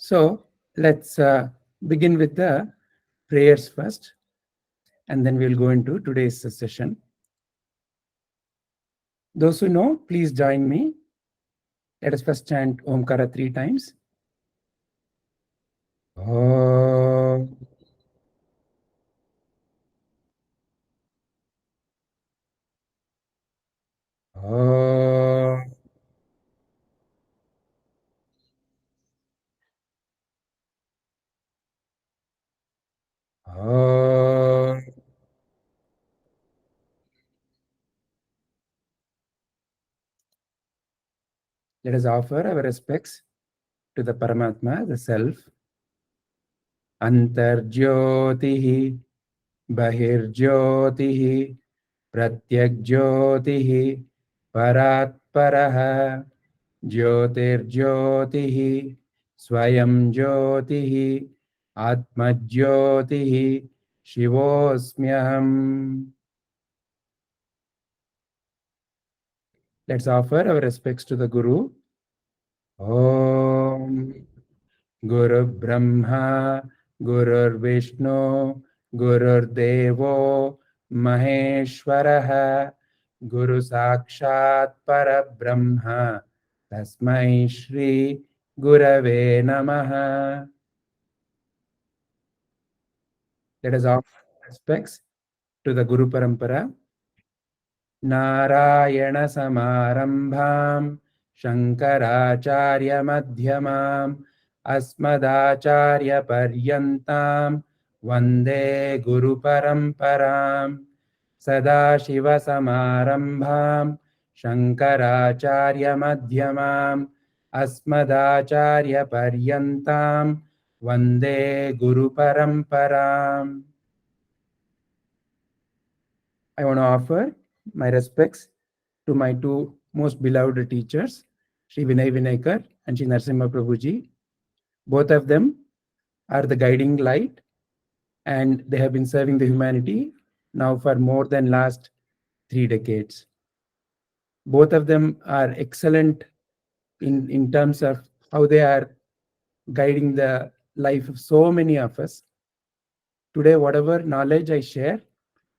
So let's begin with the prayers first, and then we'll go into today's session. Those who know, please join me. Let us first chant Omkara 3 times. Om. Om. Om. Let us offer our respects to the Paramatma, the Self. Antarjyotihi, Bahirjyotihi, Pratyakjyotihi, Paratparaha, Jyotirjyotihi, Swayam Jyotihi, Atmajyotihi, Shivosmyaham. Let's offer our respects to the Guru. Om Guru Brahma, Guru Vishnu, Guru Devo, Maheshwaraha, Guru Sakshat Parabrahma, Tasmai Shri Gurave Namaha. Let us offer respects to the Guru Parampara. Narayana Samarambham, Shankaracharya Madhyamam, Asmadacharya Paryantam, Vande Guru Paramparam, Sadashiva Samarambham, Shankaracharya Madhyamam, Asmadacharya Paryantam, Vande Guru Paramparam. I want to offer my respects to my two most beloved teachers, Sri Vinay Vinaykar and Sri Narasimha Prabhuji. Both of them are the guiding light, and they have been serving the humanity now for more than last 3 decades. Both of them are excellent in terms of how they are guiding the life of so many of us. Today, whatever knowledge I share,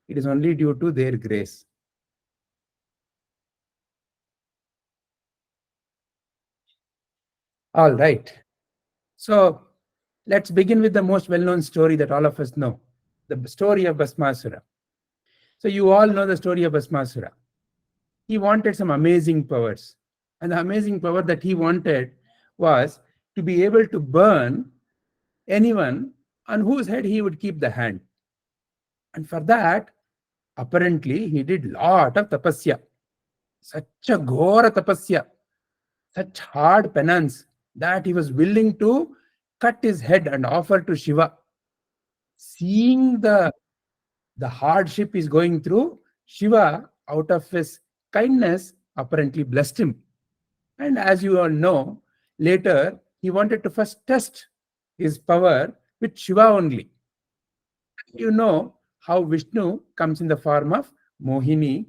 it is only due to their grace. All right. So let's begin with the most well-known story that all of us know, the story of Bhasmasura. So you all know the story of Bhasmasura. He wanted some amazing powers. And the amazing power that he wanted was to be able to burn anyone on whose head he would keep the hand. And for that, apparently, he did lot of tapasya. Such a ghora tapasya, such hard penance that he was willing to cut his head and offer to Shiva. Seeing the hardship he's going through, Shiva, out of his kindness, apparently blessed him. And as you all know, later he wanted to first test his power with Shiva only. You know how Vishnu comes in the form of Mohini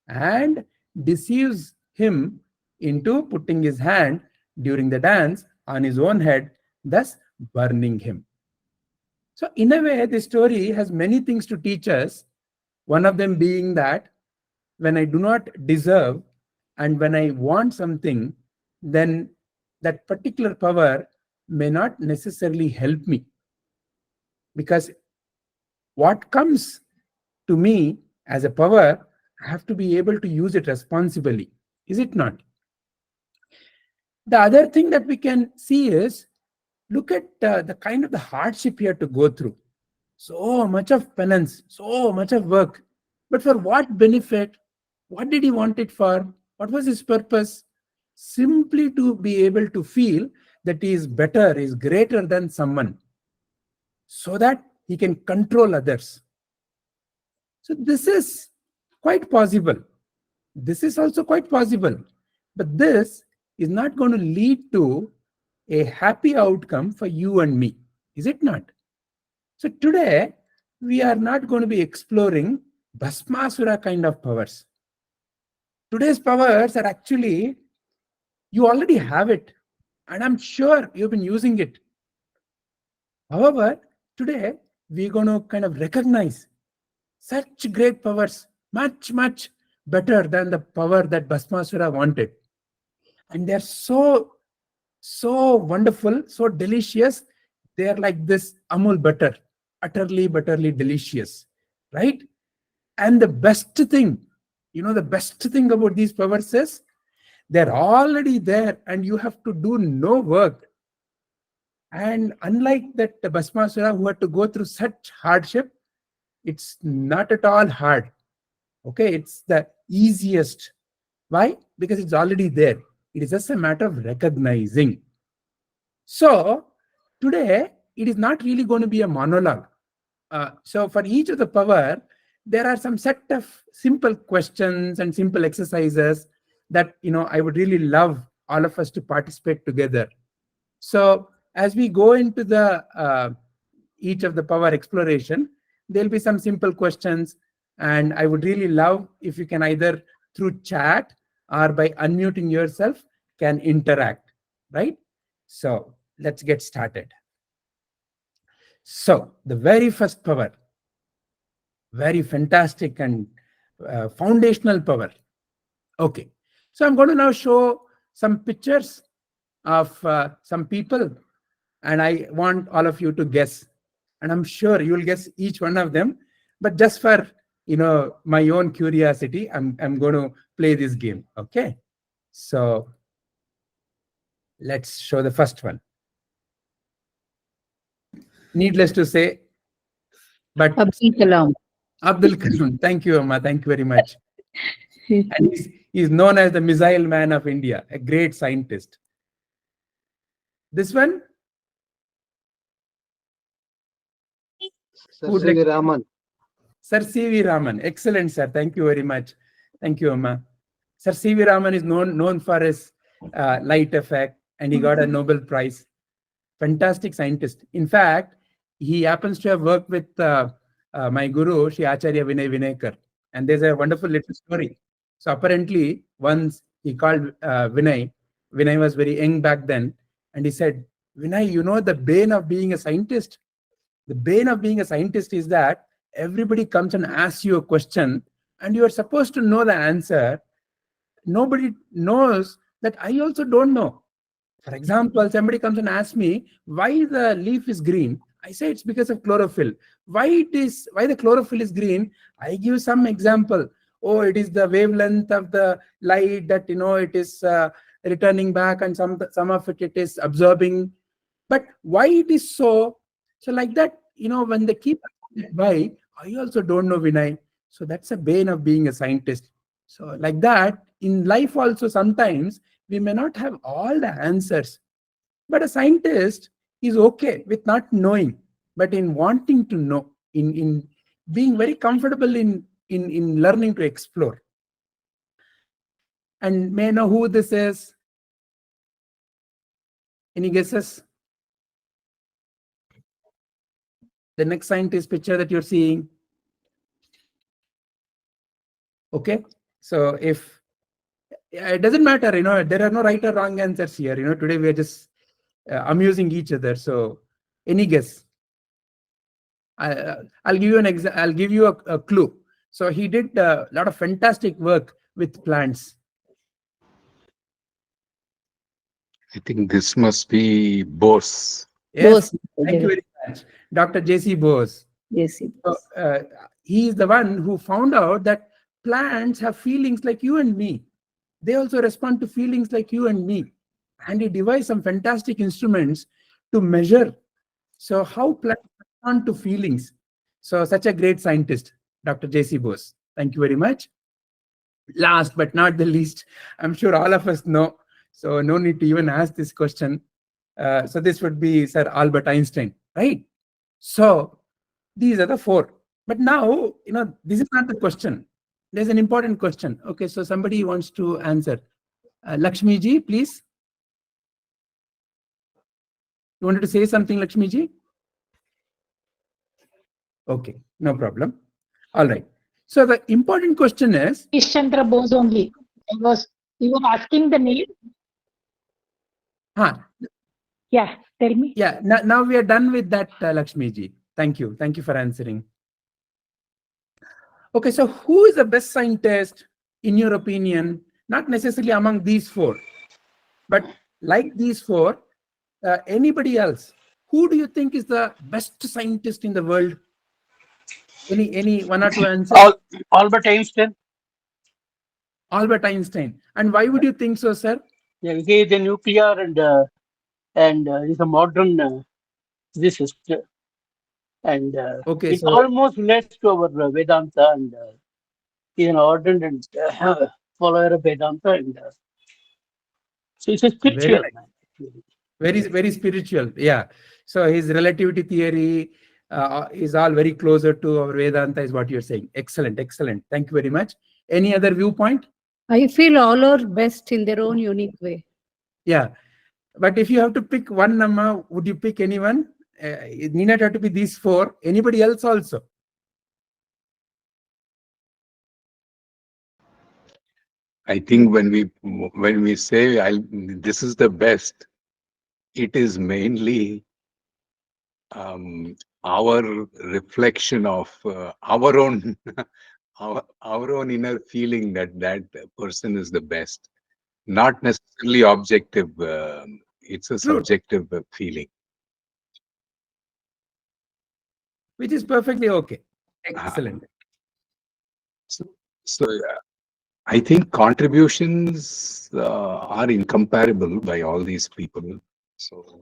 and deceives him into putting his hand during the dance on his own head, thus burning him. So in a way, this story has many things to teach us. One of them being that when I do not deserve and when I want something, then that particular power may not necessarily help me. Because what comes to me as a power, I have to be able to use it responsibly. Is it not? The other thing that we can see is, look at the kind of the hardship he had to go through. So much of penance, so much of work. But for what benefit? What did he want it for? What was his purpose? Simply to be able to feel that he is better, is greater than someone, so that he can control others. So this is quite possible. This is also quite possible. But this is not going to lead to a happy outcome for you and me. Is it not? So today, we are not going to be exploring Bhasmasura kind of powers. Today's powers are actually, you already have it. And I'm sure you've been using it. However, today we're going to kind of recognize such great powers, much, much better than the power that Bhasmasura wanted. And they're so wonderful, so delicious. They're like this Amul butter, utterly, butterly delicious, right? And the best thing, the best thing about these powers is they're already there and you have to do no work. And unlike that Bhasmasura who had to go through such hardship, it's not at all hard. Okay, it's the easiest. Why? Because it's already there. It is just a matter of recognizing. So today, it is not really going to be a monologue. So for each of the power, there are some set of simple questions and simple exercises that I would really love all of us to participate together. So as we go into the each of the power exploration, there'll be some simple questions, and I would really love if you can either through chat or by unmuting yourself can interact, right? So let's get started. So the very first power, very fantastic and foundational power. Okay, so I'm going to now show some pictures of some people, and I want all of you to guess. And I'm sure you'll guess each one of them. But just for my own curiosity, I'm going to play this game. Okay, so let's show the first one. Needless to say, but Abdul Kalam. Abdul Kalam. Thank you, Amma. Thank you very much. And he's known as the Missile Man of India, a great scientist. This one? Sir C.V. Raman. Sir C.V. Raman. Excellent, sir. Thank you very much. Thank you, Amma. Sir C.V. Raman is known for his light effect, and he got a Nobel Prize. Fantastic scientist. In fact, he happens to have worked with my guru, Shri Acharya Vinay Vinayakar. And there's a wonderful little story. So apparently, once he called Vinay. Vinay was very young back then. And he said, Vinay, the bane of being a scientist? The bane of being a scientist is that everybody comes and asks you a question and you are supposed to know the answer. Nobody knows that I also don't know. For example, somebody comes and asks me why the leaf is green. I say it's because of chlorophyll. Why the chlorophyll is green? I give some example. Oh, it is the wavelength of the light that it is returning back, and some of it is absorbing. But why it is so? So like that, when they keep why, I also don't know, Vinay. So that's a bane of being a scientist. So like that, in life also sometimes we may not have all the answers. But a scientist is okay with not knowing, but in wanting to know, in being very comfortable in learning to explore. And may I know who this is? Any guesses? The next scientist picture that you're seeing. Okay, so if it doesn't matter, there are no right or wrong answers here. Today we are just amusing each other. So any guess? I'll give you I'll give you a clue. So he did a lot of fantastic work with plants. I think this must be Bose. Yes, Bose. thank you very much, Dr. J.C. Bose. Yes, So, he is the one who found out that plants have feelings like you and me. They also respond to feelings like you and me. And he devised some fantastic instruments to measure how plants respond to feelings. So such a great scientist, Dr. J.C. Bose. Thank you very much. Last but not the least, I'm sure all of us know, so no need to even ask this question. So this would be Sir Albert Einstein, right? So these are the four. But now, this is not the question. There's an important question. Okay, so somebody wants to answer. Lakshmi ji, please. You wanted to say something, Lakshmi ji? Okay, no problem. All right. So the important question is... Chandra Bose only. You were asking the name? Yeah, tell me. Yeah, now we are done with that, Lakshmi ji. Thank you. Thank you for answering. Okay, so who is the best scientist, in your opinion? Not necessarily among these four, but like these four, anybody else? Who do you think is the best scientist in the world? Any one or two answers? Albert Einstein. Albert Einstein. And why would you think so, sir? Yeah, he is a nuclear and he's a modern physicist, and Okay, it so almost relates to our Vedanta, and he's an ardent and follower of Vedanta, and so he's a very spiritual nice. man. Actually. Very spiritual. Yeah. So his relativity theory is all very closer to our Vedanta, is what you're saying. Excellent. Thank you very much. Any other viewpoint? I feel all are best in their own unique way. Yeah. But if you have to pick one number, would you pick anyone? It need not have to be these four. Anybody else also? I think when we say this is the best, it is mainly our reflection of our own our own inner feeling that person is the best, not necessarily objective. It's a True. subjective feeling. Which is perfectly okay. Excellent. So I think contributions are incomparable by all these people. So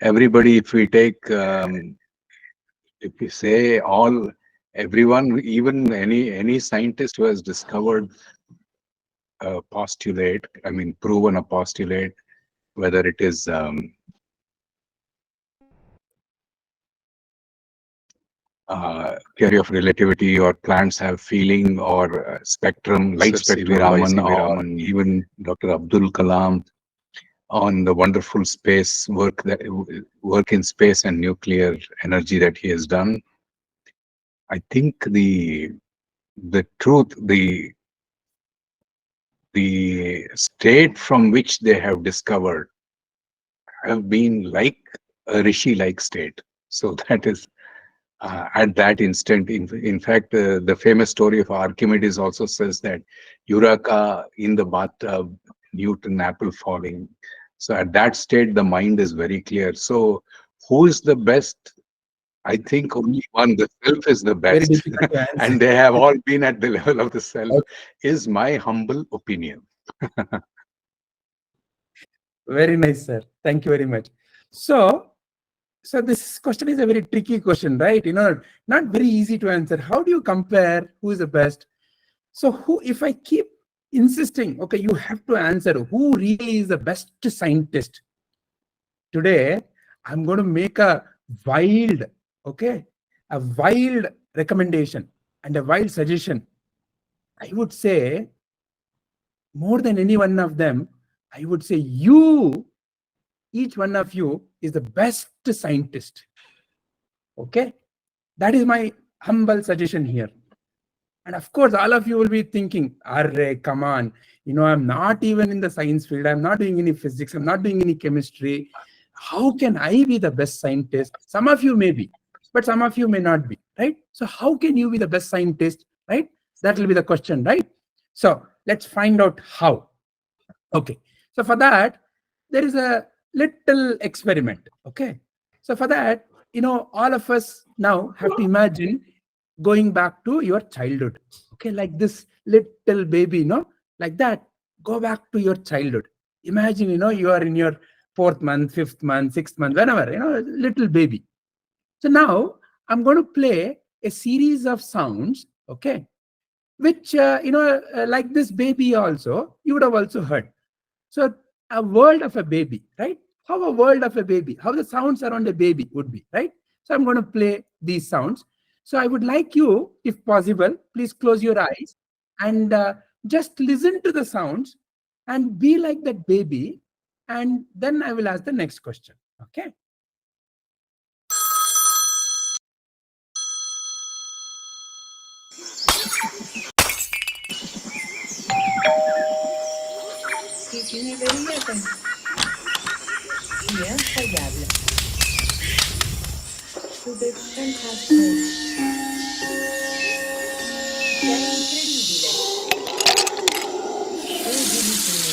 everybody, if we take, if we say everyone, even any scientist who has discovered a postulate, I mean, proven a postulate, whether it is theory of relativity, or plants have feeling, or spectrum, light spectrum, or even Dr. Abdul Kalam on the wonderful space work in space and nuclear energy that he has done. I think the truth, the state from which they have discovered have been like a rishi-like state. So that is at that instant. In fact, the famous story of Archimedes also says that Eureka in the bathtub, Newton apple falling. So at that state, the mind is very clear. So who is the best? I think only one. The self is the Very best. difficult to answer. And they have all been at the level of the self, is my humble opinion. Very nice, sir. Thank you very much. So this question is a very tricky question, right? Not very easy to answer. How do you compare who is the best? So if I keep insisting, okay, you have to answer who really is the best scientist. Today, I'm going to make a wild recommendation and a wild suggestion. I would say, more than any one of them, I would say each one of you is the best scientist. Okay? That is my humble suggestion here. And of course, all of you will be thinking, Arre, come on, I'm not even in the science field. I'm not doing any physics. I'm not doing any chemistry. How can I be the best scientist? Some of you may be, but some of you may not be, right? So how can you be the best scientist, right? That will be the question, right? So let's find out how. Okay. So for that, there is a little experiment. Okay. So for that, all of us now have to imagine going back to your childhood. Okay. Like this little baby, like that. Go back to your childhood. Imagine, you are in your 4th month, 5th month, 6th month, whenever, little baby. So now I'm going to play a series of sounds, okay, which, like this baby also, you would have also heard. So a world of a baby, right? How a world of a baby, how the sounds around a baby would be, right? So I'm going to play these sounds. So I would like you, if possible, please close your eyes and just listen to the sounds and be like that baby. And then I will ask the next question, okay? bien incroyable. Super fantastic. È incredibile. Bellissimo.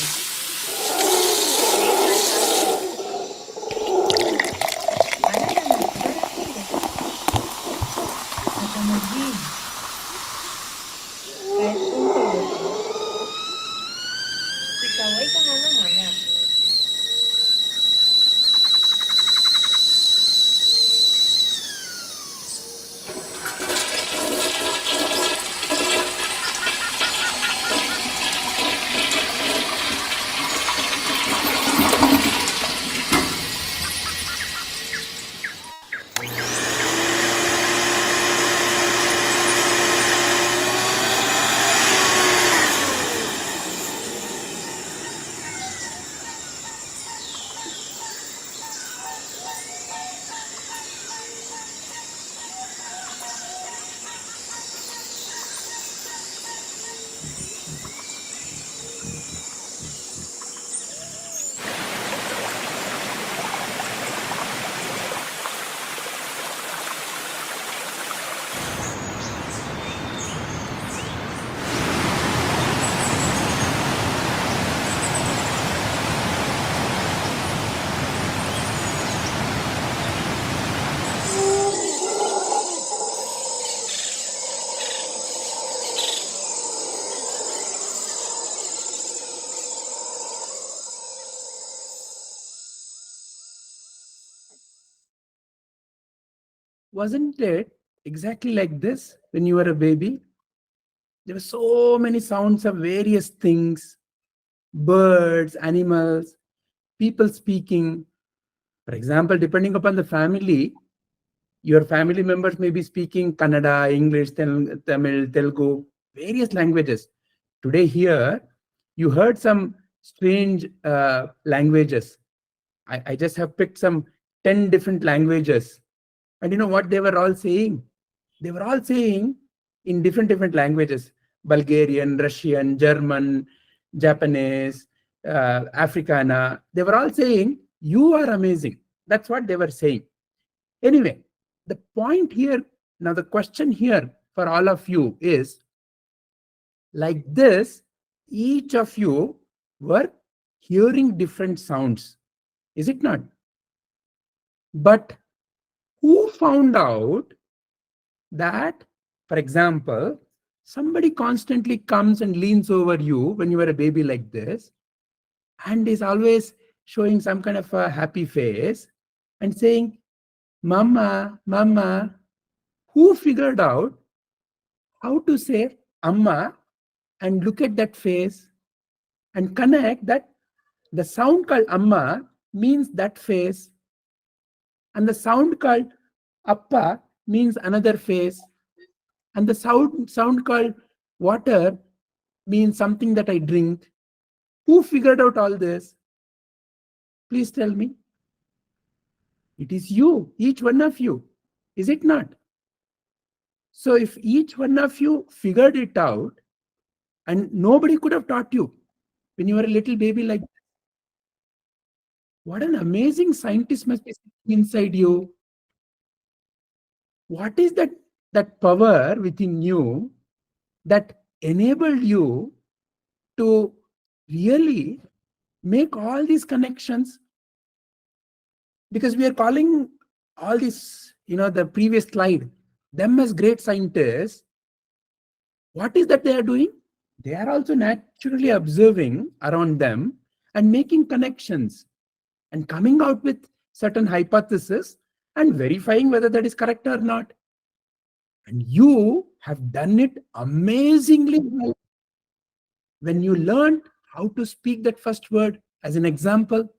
Wasn't it exactly like this when you were a baby? There were so many sounds of various things, birds, animals, people speaking. For example, depending upon the family, your family members may be speaking Kannada, English, Tamil, Telugu, various languages. Today here, you heard some strange languages. I just have picked some 10 different languages. And you know what they were all saying? They were all saying in different languages: Bulgarian, Russian, German, Japanese, Africana. They were all saying, "You are amazing." That's what they were saying. Anyway, the point here, now the question here for all of you is, like this, each of you were hearing different sounds. Is it not? But who found out that, for example, somebody constantly comes and leans over you when you were a baby like this and is always showing some kind of a happy face and saying, "Mama, Mama"? Who figured out how to say Amma and look at that face and connect that the sound called Amma means that face, and the sound called Appa means another face, and the sound called water means something that I drink? Who figured out all this? Please tell me. It is you, each one of you, is it not? So if each one of you figured it out, and nobody could have taught you when you were a little baby like that, what an amazing scientist must be sitting inside you. What is that power within you that enabled you to really make all these connections? Because we are calling all these, the previous slide, them as great scientists. What is that they are doing? They are also naturally observing around them and making connections and coming out with certain hypotheses and verifying whether that is correct or not. And you have done it amazingly well. When you learned how to speak that first word as an example,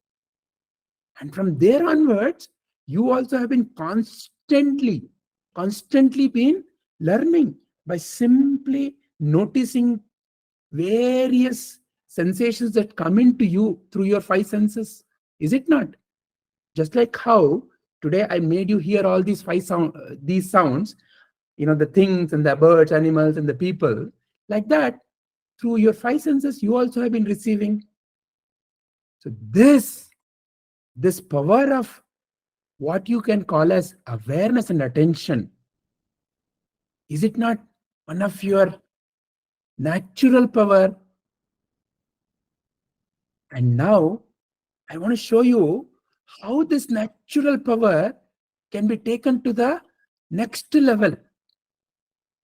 and from there onwards, you also have been constantly been learning by simply noticing various sensations that come into you through your five senses. Is it not? Just like how today I made you hear all these these sounds, the things and the birds, animals, and the people, like that, through your five senses, you also have been receiving. So this this power of what you can call as awareness and attention, is it not one of your natural power? And now I want to show you how this natural power can be taken to the next level.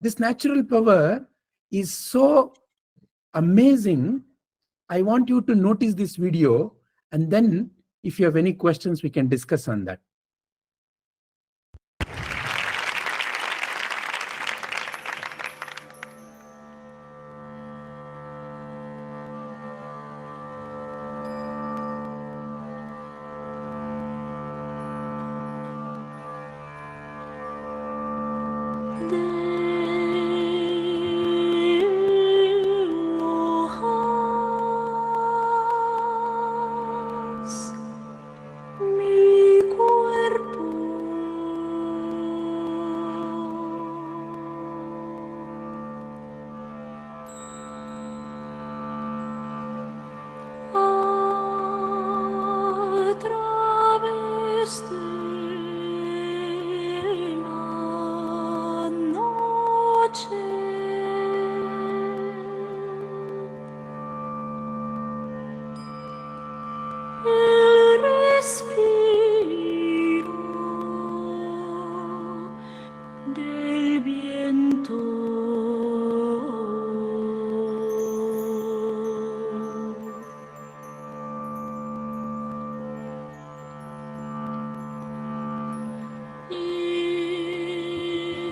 This natural power is so amazing. I want you to notice this video, and then if you have any questions, we can discuss on that. Mi cuerpo a través de la noche. El respiro del viento.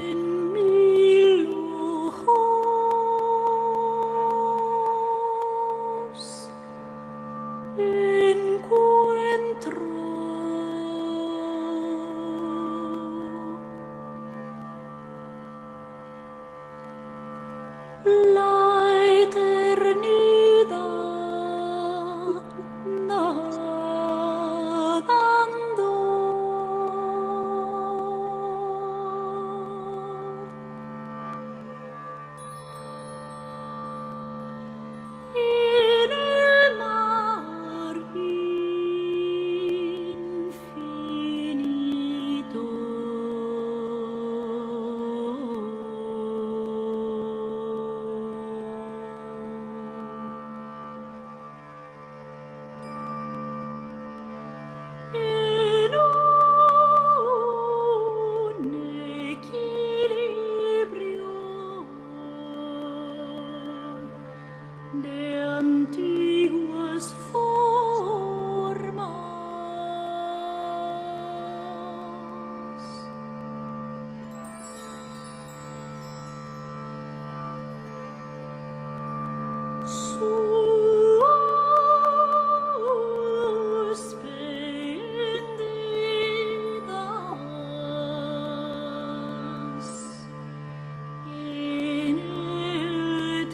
En mil ojos encuentro la eternidad nadando. En el mar infinito. En un equilibrio de antiguas formas. Suspendidas en el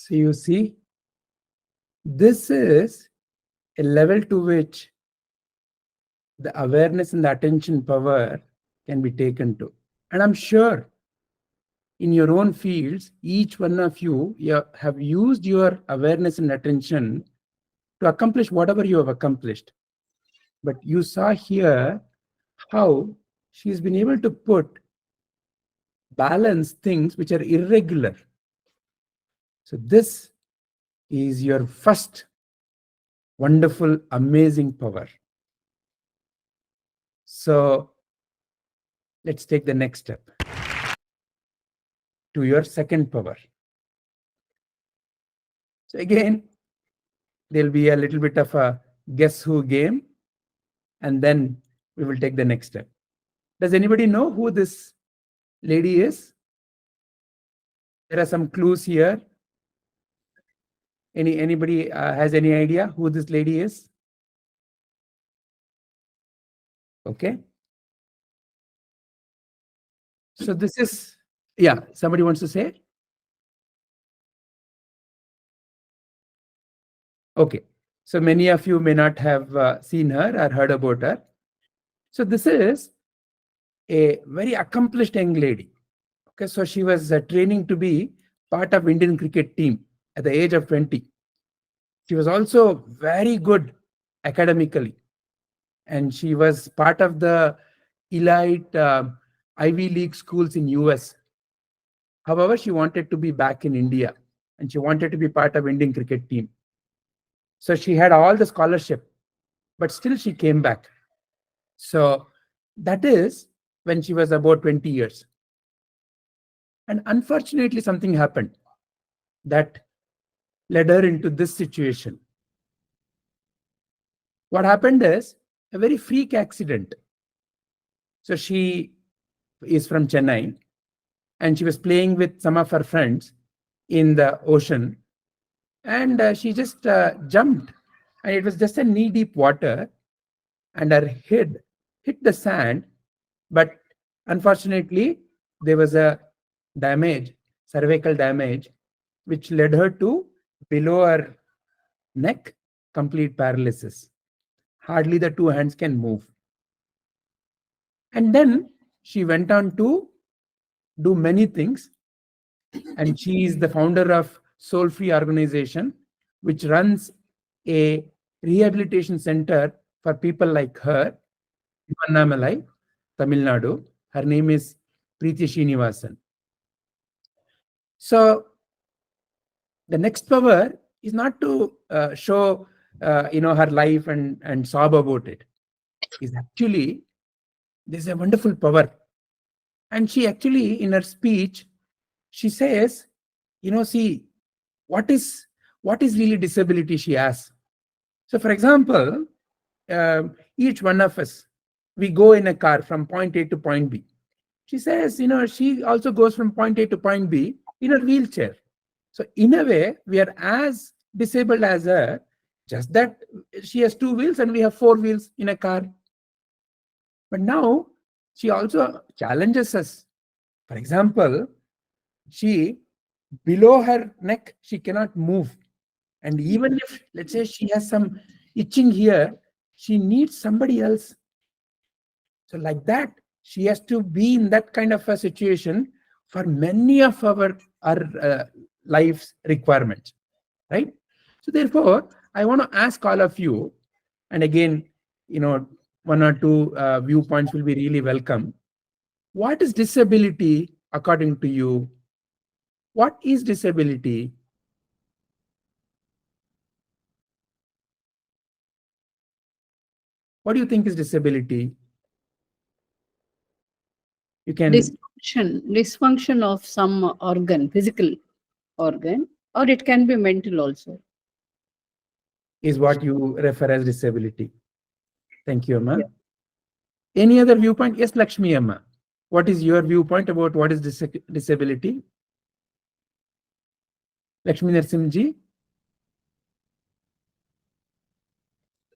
So you see, this is a level to which the awareness and the attention power can be taken to. And I'm sure in your own fields, each one of you have used your awareness and attention to accomplish whatever you have accomplished. But you saw here how she's been able to balance things which are irregular. So this is your first wonderful, amazing power. So let's take the next step to your second power. So again, there'll be a little bit of a guess who game, and then we will take the next step. Does anybody know who this lady is? There are some clues here. Anybody has any idea who this lady is? Okay. So this is, yeah, somebody wants to say? Okay. So many of you may not have seen her or heard about her. So this is a very accomplished young lady. Okay, so she was training to be part of Indian cricket team at the age of 20. She was also very good academically, and she was part of the elite Ivy League schools in US. However, she wanted to be back in India, and she wanted to be part of Indian cricket team. So she had all the scholarship, but still she came back. So that is when she was about 20 years. And unfortunately, something happened that led her into this situation. What happened is a very freak accident. So she is from Chennai, and she was playing with some of her friends in the ocean, and she just jumped, and it was just a knee-deep water, and her head hit the sand, but unfortunately there was a damage, cervical damage, which led her to below her neck complete paralysis. Hardly the two hands can move. And then she went on to do many things, and she is the founder of Soul Free organization, which runs a rehabilitation center for people like her in Annamalai, Tamil Nadu. Her name is Preeti Srinivasan. So the next power is not to show her life and sob about it. Is actually, there's a wonderful power. And she actually, in her speech, she says, see, what is really disability, she asks. So for example, each one of us, we go in a car from point A to point B. She says, she also goes from point A to point B in a wheelchair. So in a way, we are as disabled as her, just that she has two wheels and we have four wheels in a car. But now she also challenges us. For example, she, below her neck, she cannot move. And even if, let's say, she has some itching here, she needs somebody else. So like that, she has to be in that kind of a situation for many of our life's requirements, right? So therefore, I want to ask all of you, and again, one or two viewpoints will be really welcome. What is disability according to you? What is disability? What do you think is disability? You can... Dysfunction of some organ, physical organ, or it can be mental also. Is what you refer as disability. Thank you, Amma. Yeah. Any other viewpoint? Yes, Lakshmi Amma. What is your viewpoint about what is disability? Lakshmi Narasimha.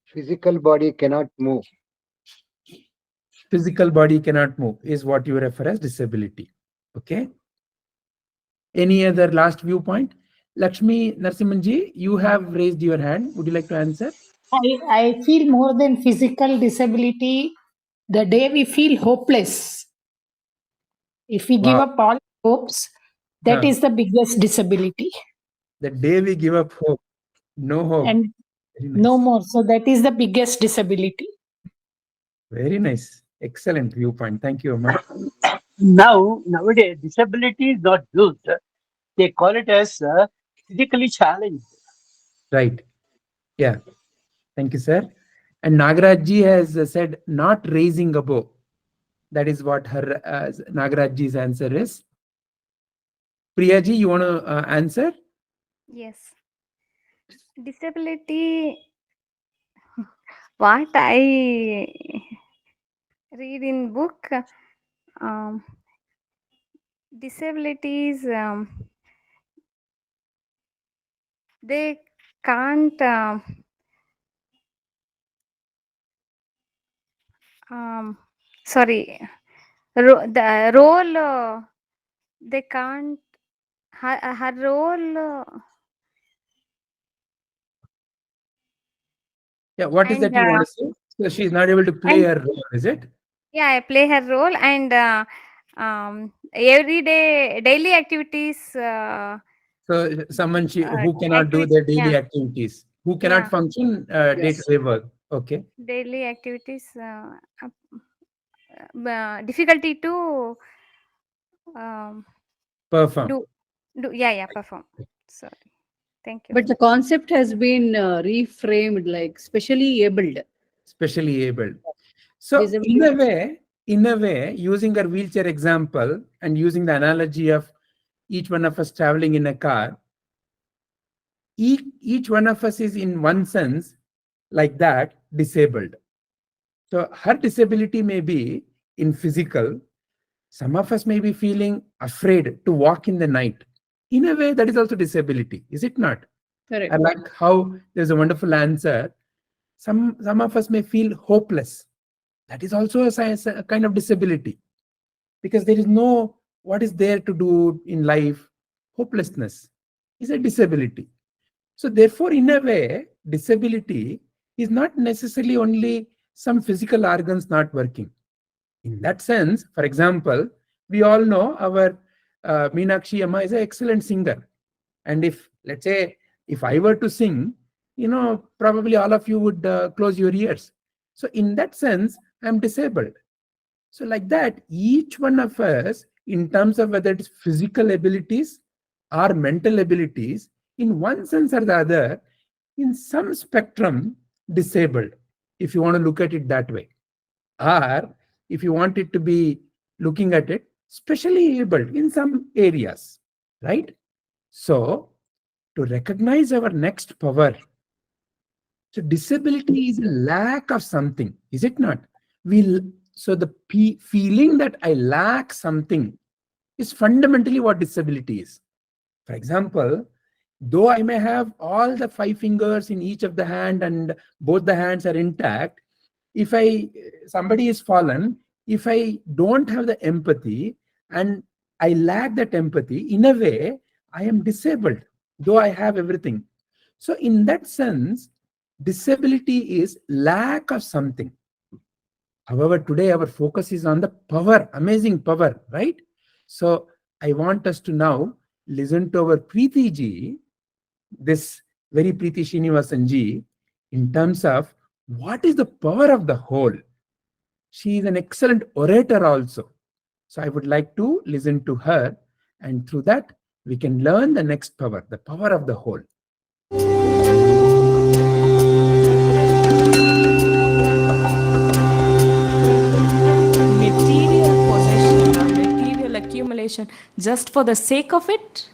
Physical body cannot move. Physical body cannot move is what you refer as disability. Okay. Any other last viewpoint? Lakshmi Narasimhanji, you have raised your hand. Would you like to answer? I feel more than physical disability, the day we feel hopeless. If we give Wow. up all hopes, that Huh. is the biggest disability. The day we give up hope, no hope. And Very nice. no more. So that is the biggest disability. Very nice. Excellent viewpoint. Thank you, Amma. Nowadays, disability is not used. They call it as physically challenged. Right. Yeah. Thank you, sir. And Nagaraj has said not raising above. That is what her Nagaraj's answer is. Priyaji, you want to answer? Yes. Disability, what I read in book, disabilities, they can't, sorry, the role, they can't, her role, Yeah. What is that and you want to say? So she's not able to play her role, is it? yeah, I play her role, and everyday daily activities. So someone who cannot do their daily activities, who cannot Yeah. function day-to-day work. Okay. Daily activities, difficulty to Perform. do perform. Sorry, thank you. But the concept has been reframed like specially abled. Specially able. So Disability. in a way, using our wheelchair example and using the analogy of each one of us traveling in a car, each one of us is in one sense like that disabled. So her disability may be in physical. Some of us may be feeling afraid to walk in the night. In a way, that is also disability, is it not? Correct. I like how there's a wonderful answer. Some of us may feel hopeless. That is also a kind of disability, because there is no what is there to do in life. Hopelessness is a disability. So therefore, in a way, disability is not necessarily only some physical organs not working. In that sense, for example, we all know our Meenakshi Amma is an excellent singer. And if, let's say, if I were to sing, probably all of you would close your ears. So in that sense, I'm disabled. So like that, each one of us, in terms of whether it's physical abilities or mental abilities, in one sense or the other, in some spectrum, disabled, if you want to look at it that way. Or if you want it to be looking at it, specially able in some areas, right? So to recognize our next power, so disability is a lack of something, is it not? So the feeling that I lack something is fundamentally what disability is. For example, though I may have all the 5 fingers in each of the hand and both the hands are intact, if somebody is fallen, if I don't have the empathy and I lack that empathy, in a way, I am disabled, though I have everything. So in that sense, disability is lack of something. However, today our focus is on the power, amazing power, right? So I want us to now listen to our Preeti ji, this very Preeti Srinivasan ji, in terms of what is the power of the whole. She is an excellent orator also. So I would like to listen to her, and through that, we can learn the next power, the power of the whole. Material possession or material accumulation just for the sake of it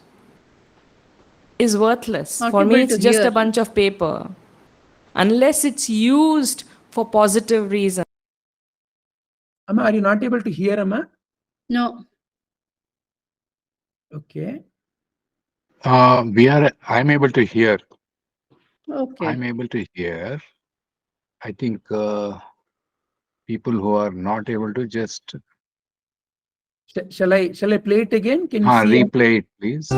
is worthless. Not For me, able it's to just hear. a bunch of paper. Unless it's used for positive reasons. Amma, are you not able to hear, Amma? No. Okay. I'm able to hear. Okay. I'm able to hear. I think people who are not able to just Shall I play it again? Can you see? replay it, please.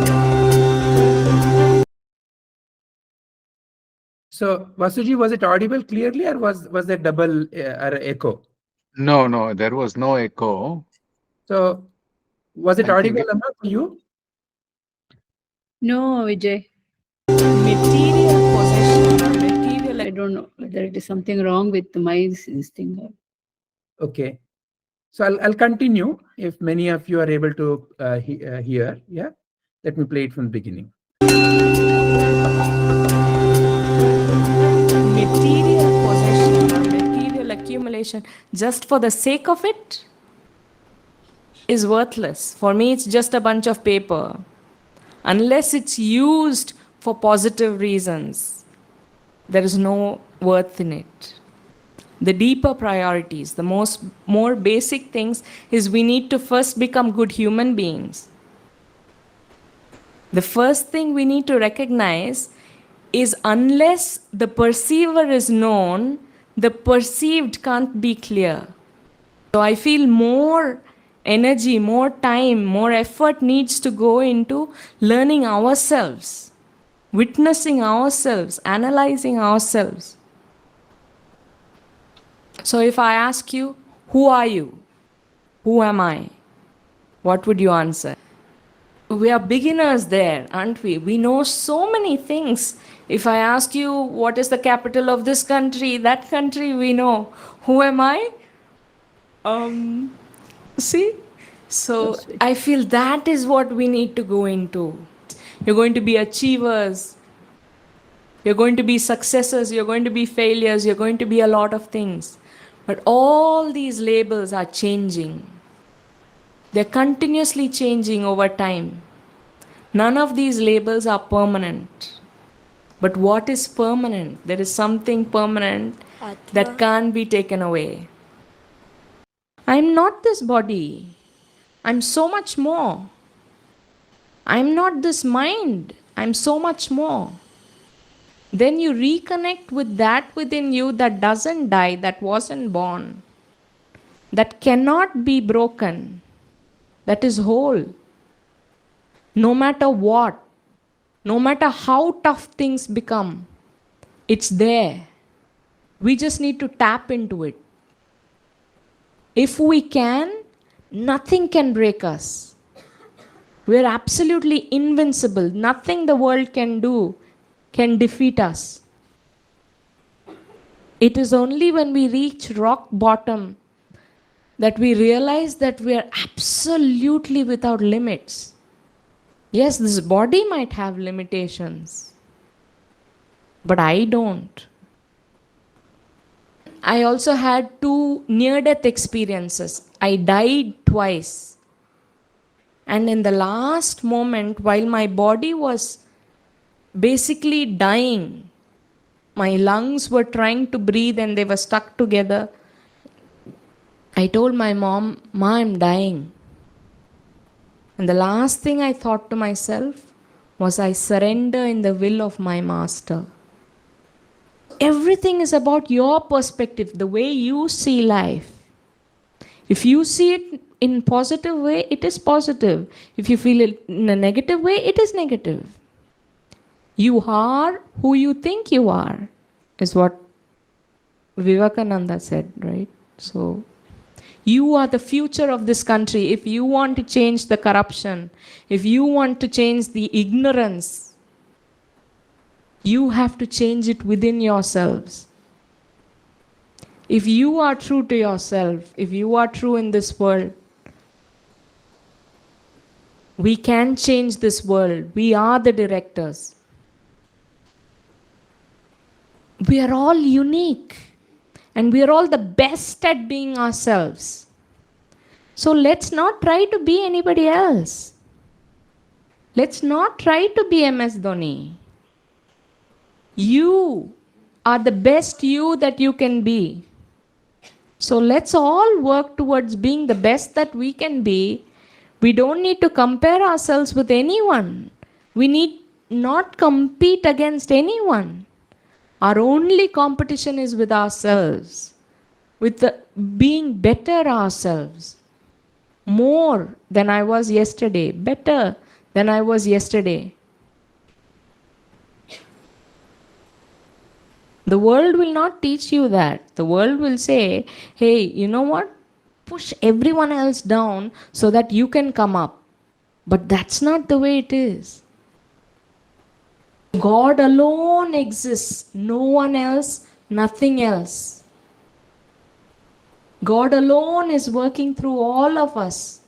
So, Vasuji, was it audible clearly, or was there double or echo? No, there was no echo. So, was it I think audible enough for you? No, Vijay. Material possession or material I don't know whether it is something wrong with my this thing. Okay. So I'll continue if many of you are able to hear. Yeah. Let me play it from the beginning. material possession or material accumulation just for the sake of it is worthless. For me, it's just a bunch of paper. Unless it's used for positive reasons, there is no worth in it. The deeper priorities, the more basic things is we need to first become good human beings. The first thing we need to recognize is unless the perceiver is known, the perceived can't be clear. So I feel more energy, more time, more effort needs to go into learning ourselves, witnessing ourselves, analyzing ourselves. So if I ask you, who are you? Who am I? What would you answer? We are beginners there, aren't we? We know so many things. If I ask you, what is the capital of this country, that country, we know. Who am I? See? So I feel that is what we need to go into. You're going to be achievers. You're going to be successes. You're going to be failures. You're going to be a lot of things. But all these labels are changing. They're continuously changing over time. None of these labels are permanent. But what is permanent? There is something permanent that can't be taken away. I'm not this body. I'm so much more. I'm not this mind. I'm so much more. Then you reconnect with that within you that doesn't die, that wasn't born, that cannot be broken, that is whole. No matter what, no matter how tough things become, it's there. We just need to tap into it. If we can, nothing can break us. We're absolutely invincible. Nothing the world can do can defeat us. It is only when we reach rock bottom that we realize that we are absolutely without limits. Yes, this body might have limitations, but I don't. I also had 2 near-death experiences. I died twice. And in the last moment, while my body was basically dying, my lungs were trying to breathe and they were stuck together. I told my mom, "Ma, I'm dying." And the last thing I thought to myself was, I surrender in the will of my master. Everything is about your perspective, the way you see life. If you see it in positive way, it is positive. If you feel it in a negative way, it is negative. You are who you think you are, is what Vivekananda said, right? So you are the future of this country. If you want to change the corruption, if you want to change the ignorance, you have to change it within yourselves. If you are true to yourself, if you are true in this world, we can change this world. We are the directors. We are all unique. And we are all the best at being ourselves. So let's not try to be anybody else. Let's not try to be MS Dhoni. You are the best you that you can be. So let's all work towards being the best that we can be. We don't need to compare ourselves with anyone. We need not compete against anyone. Our only competition is with ourselves, with being better ourselves, more than I was yesterday, better than I was yesterday. The world will not teach you that. The world will say, hey, you know what? Push everyone else down so that you can come up. But that's not the way it is. God alone exists, no one else, nothing else. God alone is working through all of us.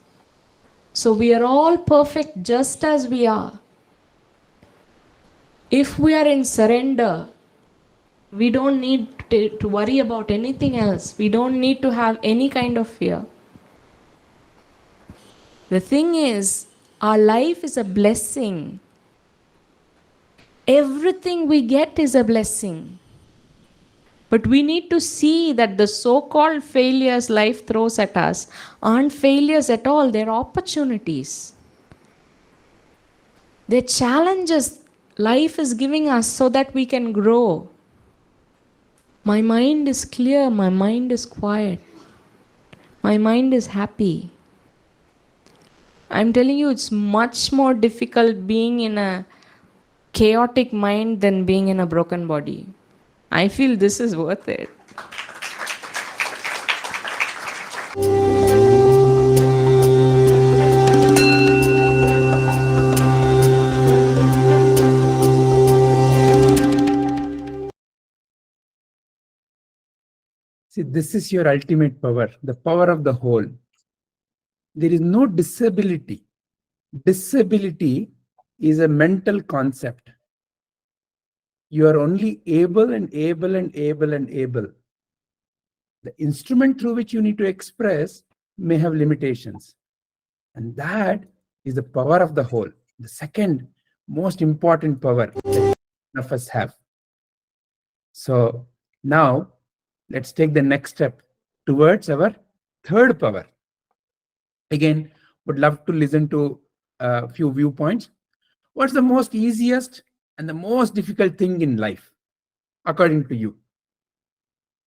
So we are all perfect just as we are. If we are in surrender, we don't need to worry about anything else. We don't need to have any kind of fear. The thing is, our life is a blessing. Everything we get is a blessing. But we need to see that the so-called failures life throws at us aren't failures at all. They're opportunities. They're challenges life is giving us so that we can grow. My mind is clear. My mind is quiet. My mind is happy. I'm telling you, it's much more difficult being in a chaotic mind than being in a broken body. I feel this is worth it. See, this is your ultimate power, the power of the whole. There is no disability. Disability is a mental concept. You are only able and able and able and able. The instrument through which you need to express may have limitations. And that is the power of the whole. The second most important power that none of us have. So now let's take the next step towards our third power. Again, would love to listen to a few viewpoints. What's the most easiest and the most difficult thing in life, according to you?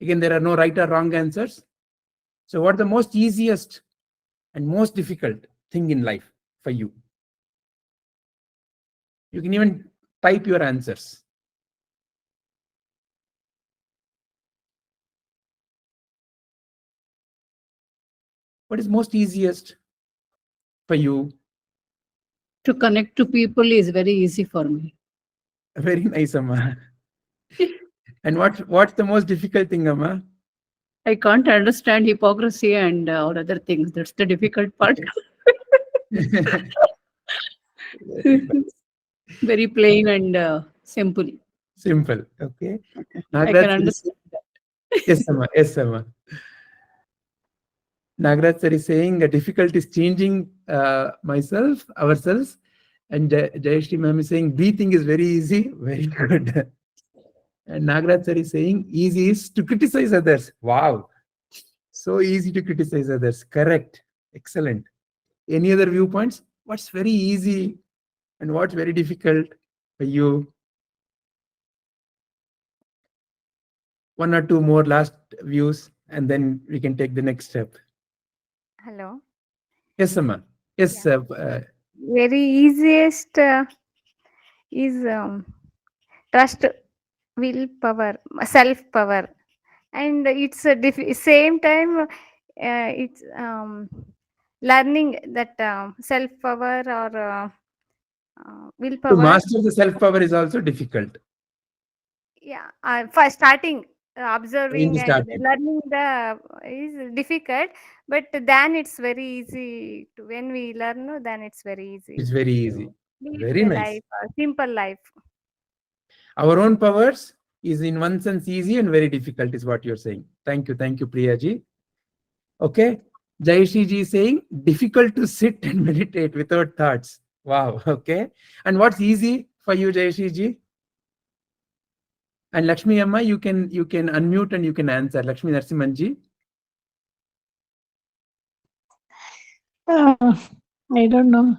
Again, there are no right or wrong answers. So what's the most easiest and most difficult thing in life for you? You can even type your answers. What is most easiest for you? To connect to people is very easy for me. Very nice, Amma. And what's the most difficult thing, Amma? I can't understand hypocrisy and all other things. That's the difficult part. Very plain and simple. Simple. Okay. I can understand that. Yes, Amma. Yes, Amma. Nagraj sir is saying the difficulty is changing myself, ourselves. And Jayashri ma'am is saying breathing is very easy. Very good. And Nagraj sir is saying easy is to criticize others. Wow. So easy to criticize others. Correct. Excellent. Any other viewpoints? What's very easy and what's very difficult for you? One or two more last views, and then we can take the next step. Hello. Yes, Amma. Yes, Very easiest is trust, willpower, self-power, and it's a same time it's learning that self-power or to willpower. master the self-power is also difficult. Yeah, for starting In observing the and starting. learning the is difficult, but then it's very easy to, when we learn, no, then it's very easy. It's very easy. Live Very the nice. life, simple life. Our own powers is in one sense easy and very difficult is what you're saying. Thank you, Priyaji. Okay. Jayashri ji is saying difficult to sit and meditate without thoughts. Wow. Okay. And what's easy for you, Jayashri ji? And Lakshmi Amma, you can unmute and you can answer. Lakshmi Narasimhan ji. I don't know.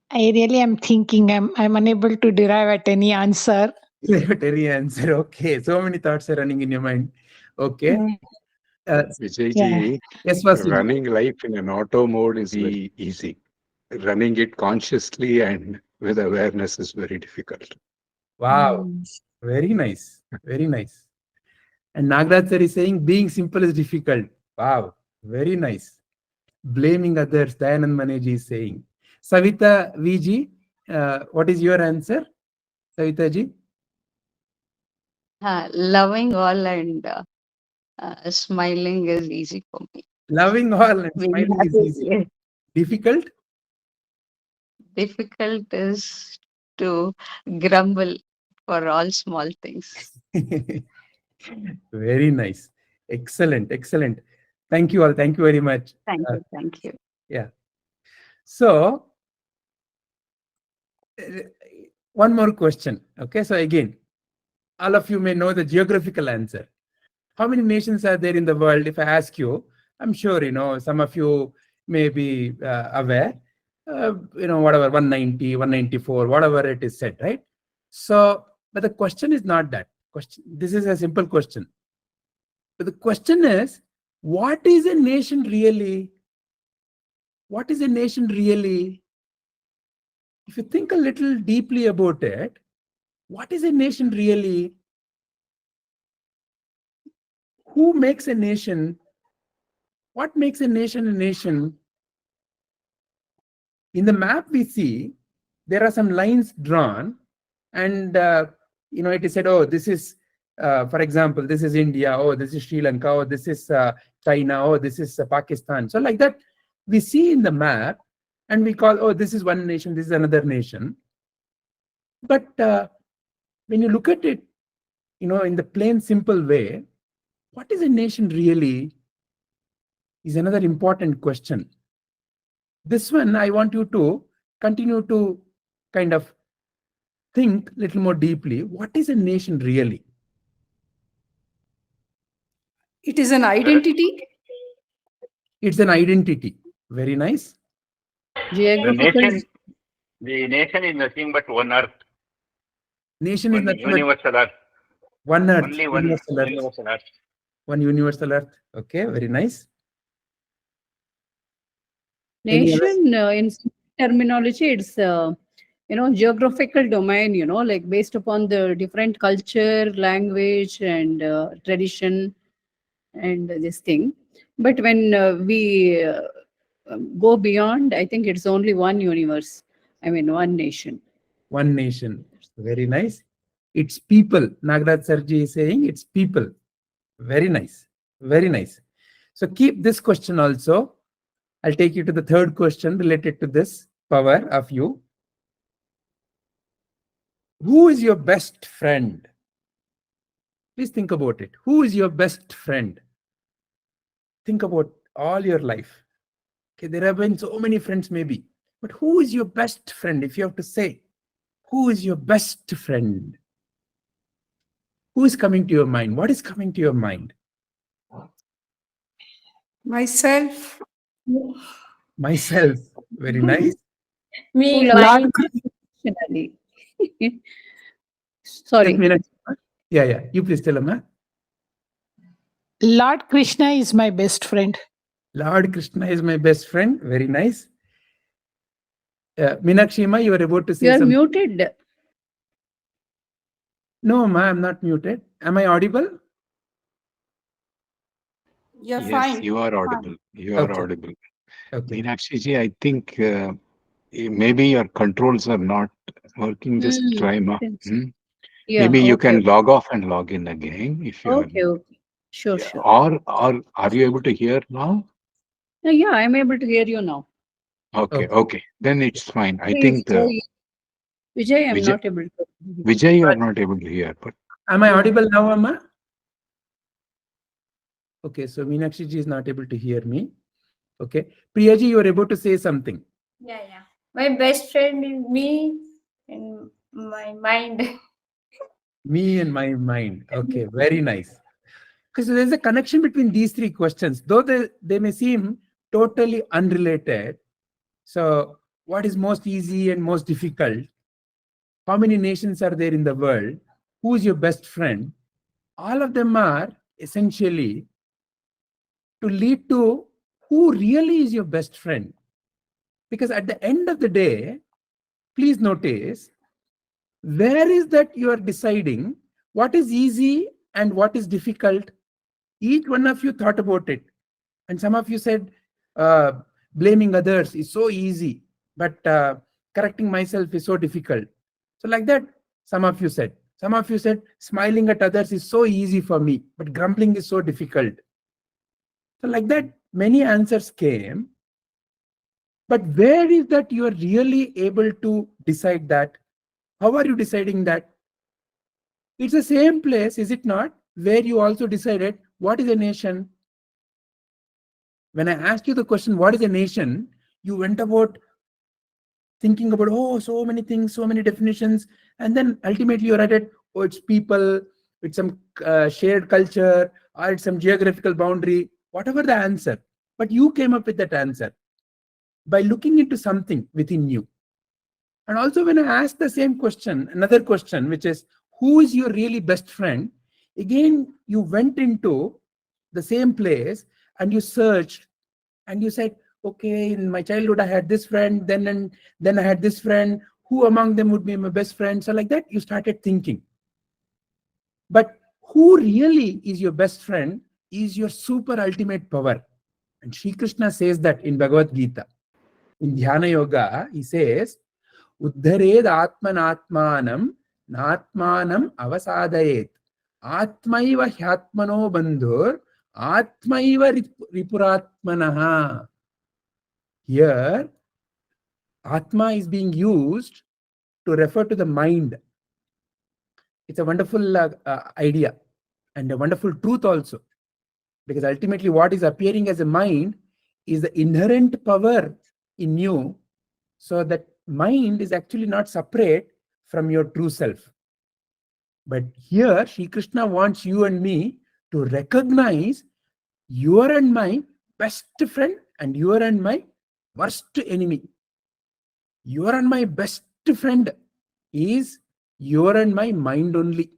I really am thinking. I'm unable to derive at any answer. Very answer. Okay. So many thoughts are running in your mind. Okay. Vijay Yeah. ji, Yes, Vasu. running life in an auto mode is very easy. Running it consciously and with awareness is very difficult. Wow. Very nice. Very nice. And Nagraj sir is saying being simple is difficult. Wow. Very nice. Blaming others, Dayanand Maneji is saying. Savita VG, what is your answer? Savita ji? Loving all and smiling is easy for me. Loving all and Being smiling is happy, easy. yes. Difficult? Difficult is to grumble for all small things. Very nice. Excellent. Excellent. Thank you all. Thank you very much. Thank you. Thank you. Yeah. So, one more question. Okay. So, again, all of you may know the geographical answer. How many nations are there in the world? If I ask you, I'm sure, some of you may be aware, whatever, 190, 194, whatever it is said, right? So, but the question is not that question. This is a simple question. But the question is, what is a nation really? What is a nation really? If you think a little deeply about it, what is a nation really? Who makes a nation? What makes a nation a nation? In the map we see, there are some lines drawn and, it is said, oh, this is, for example, this is India, oh, this is Sri Lanka, oh, this is China, oh, this is Pakistan. So like that, we see in the map and we call, oh, this is one nation, this is another nation. But when you look at it, in the plain, simple way, what is a nation really is another important question. This one, I want you to continue to kind of think a little more deeply. What is a nation really? It is an identity. It's an identity. Very nice. Geographical. The nation is nothing but one earth. Nation is One nothing but universal earth. one earth. Only one Universal earth. universal earth. One universal earth. Okay, very nice. Any other- Nation, in terminology, it's geographical domain. Like based upon the different culture, language, and tradition, and this thing. But when we go beyond, I think it's only one universe. I mean, one nation. One nation. Very nice. It's people. Nagraj Sarji is saying it's people. Very nice. Very nice. So keep this question also. I'll take you to the third question related to this power of you. Who is your best friend? Please think about it. Who is your best friend? Think about all your life. Okay, there have been so many friends maybe, but who is your best friend? If you have to say, who is your best friend? Who is coming to your mind? What is coming to your mind? Myself. Myself. Very nice. Me, Lord, Traditionally. Sorry. Yeah. You please tell Amma. Lord Krishna is my best friend. Lord Krishna is my best friend. Very nice. Meenakshi Ma, you are about to say You are something. muted. No, Ma, I'm not muted. Am I audible? You're Yes, fine. you are audible. You are Okay. audible. Okay. Meenakshi ji, I think maybe your controls are not working. Just try, ma. Yeah. Maybe you okay, can log off and log in again if you Okay. are. Okay. Sure. Yeah. Sure. Or are you able to hear now? Yeah, I'm able to hear you now. Okay. Then it's fine. I Please, think Vijay, I'm Vijay- not able to. Vijay, you are not able to hear, but Am I audible now, Amma? Okay, so Meenakshi ji is not able to hear me. Okay. Priya ji, you are able to say something. Yeah. My best friend is me and my mind. Me and my mind. Okay, very nice. Because there's a connection between these three questions, though they may seem totally unrelated. So, what is most easy and most difficult? How many nations are there in the world? Who is your best friend? All of them are essentially to lead to who really is your best friend. Because at the end of the day, please notice, where is that you are deciding What is easy and what is difficult? Each one of you thought about it. And some of you said, blaming others is so easy, but correcting myself is so difficult. So like that, some of you said. Some of you said, smiling at others is so easy for me, but grumbling is so difficult. So like that, many answers came. But where is that you are really able to decide that? How are you deciding that? It's the same place, is it not, where you also decided what is a nation? When I asked you the question, what is a nation? You went about thinking about, oh, so many things, so many definitions. And then ultimately you're at it, oh, it's people, it's some shared culture, or it's some geographical boundary, whatever the answer. But you came up with that answer by looking into something within you. And also when I asked the same question, another question, which is, who is your really best friend? Again, you went into the same place and you searched and you said, okay, in my childhood I had this friend, then I had this friend, who among them would be my best friend? So like that, you started thinking. But who really is your best friend is your super ultimate power. And Sri Krishna says that in Bhagavadgita. In Dhyana Yoga, he says, Uddhared Atmanatmanam Natmanam Avasadayet Atmaiva Hyatmano Bandhur Atmaiva Ripuratmanaha. Here, Atma is being used to refer to the mind. It's a wonderful idea and a wonderful truth also. Because ultimately what is appearing as a mind is the inherent power in you. So that mind is actually not separate from your true self. But here, Sri Krishna wants you and me to recognize your and my best friend and your and my worst enemy. Your and my best friend is your and my mind only.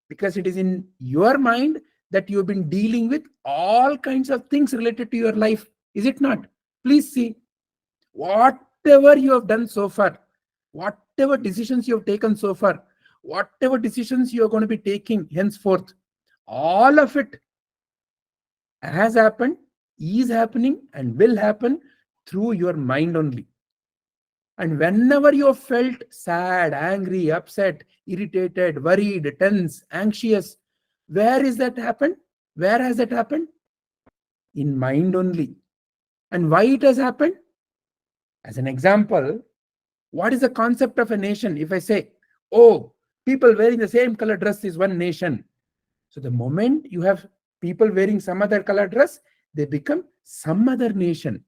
Because it is in your mind that you have been dealing with all kinds of things related to your life. Is it not? Please see. Whatever you have done so far, whatever decisions you have taken so far, whatever decisions you are going to be taking henceforth, all of it has happened, is happening, and will happen through your mind only. And whenever you have felt sad, angry, upset, irritated, worried, tense, anxious, where is that happened? Where has that happened? In mind only. And why it has happened? As an example, what is the concept of a nation? If I say, oh, people wearing the same color dress is one nation. So the moment you have people wearing some other color dress, they become some other nation.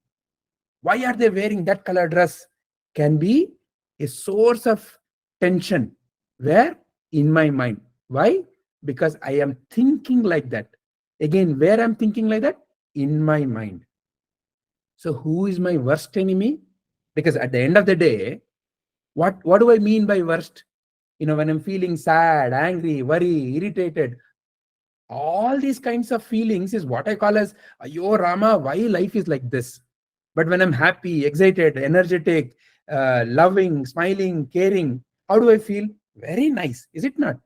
Why are they wearing that color dress? Can be a source of tension. Where? In my mind. Why? Because I am thinking like that. Again, where I'm thinking like that? In my mind. So who is my worst enemy? Because at the end of the day, what do I mean by worst? When I'm feeling sad, angry, worry, irritated, all these kinds of feelings is what I call as, Ayo Rama, why life is like this? But when I'm happy, excited, energetic, loving, smiling, caring, how do I feel? Very nice, is it not?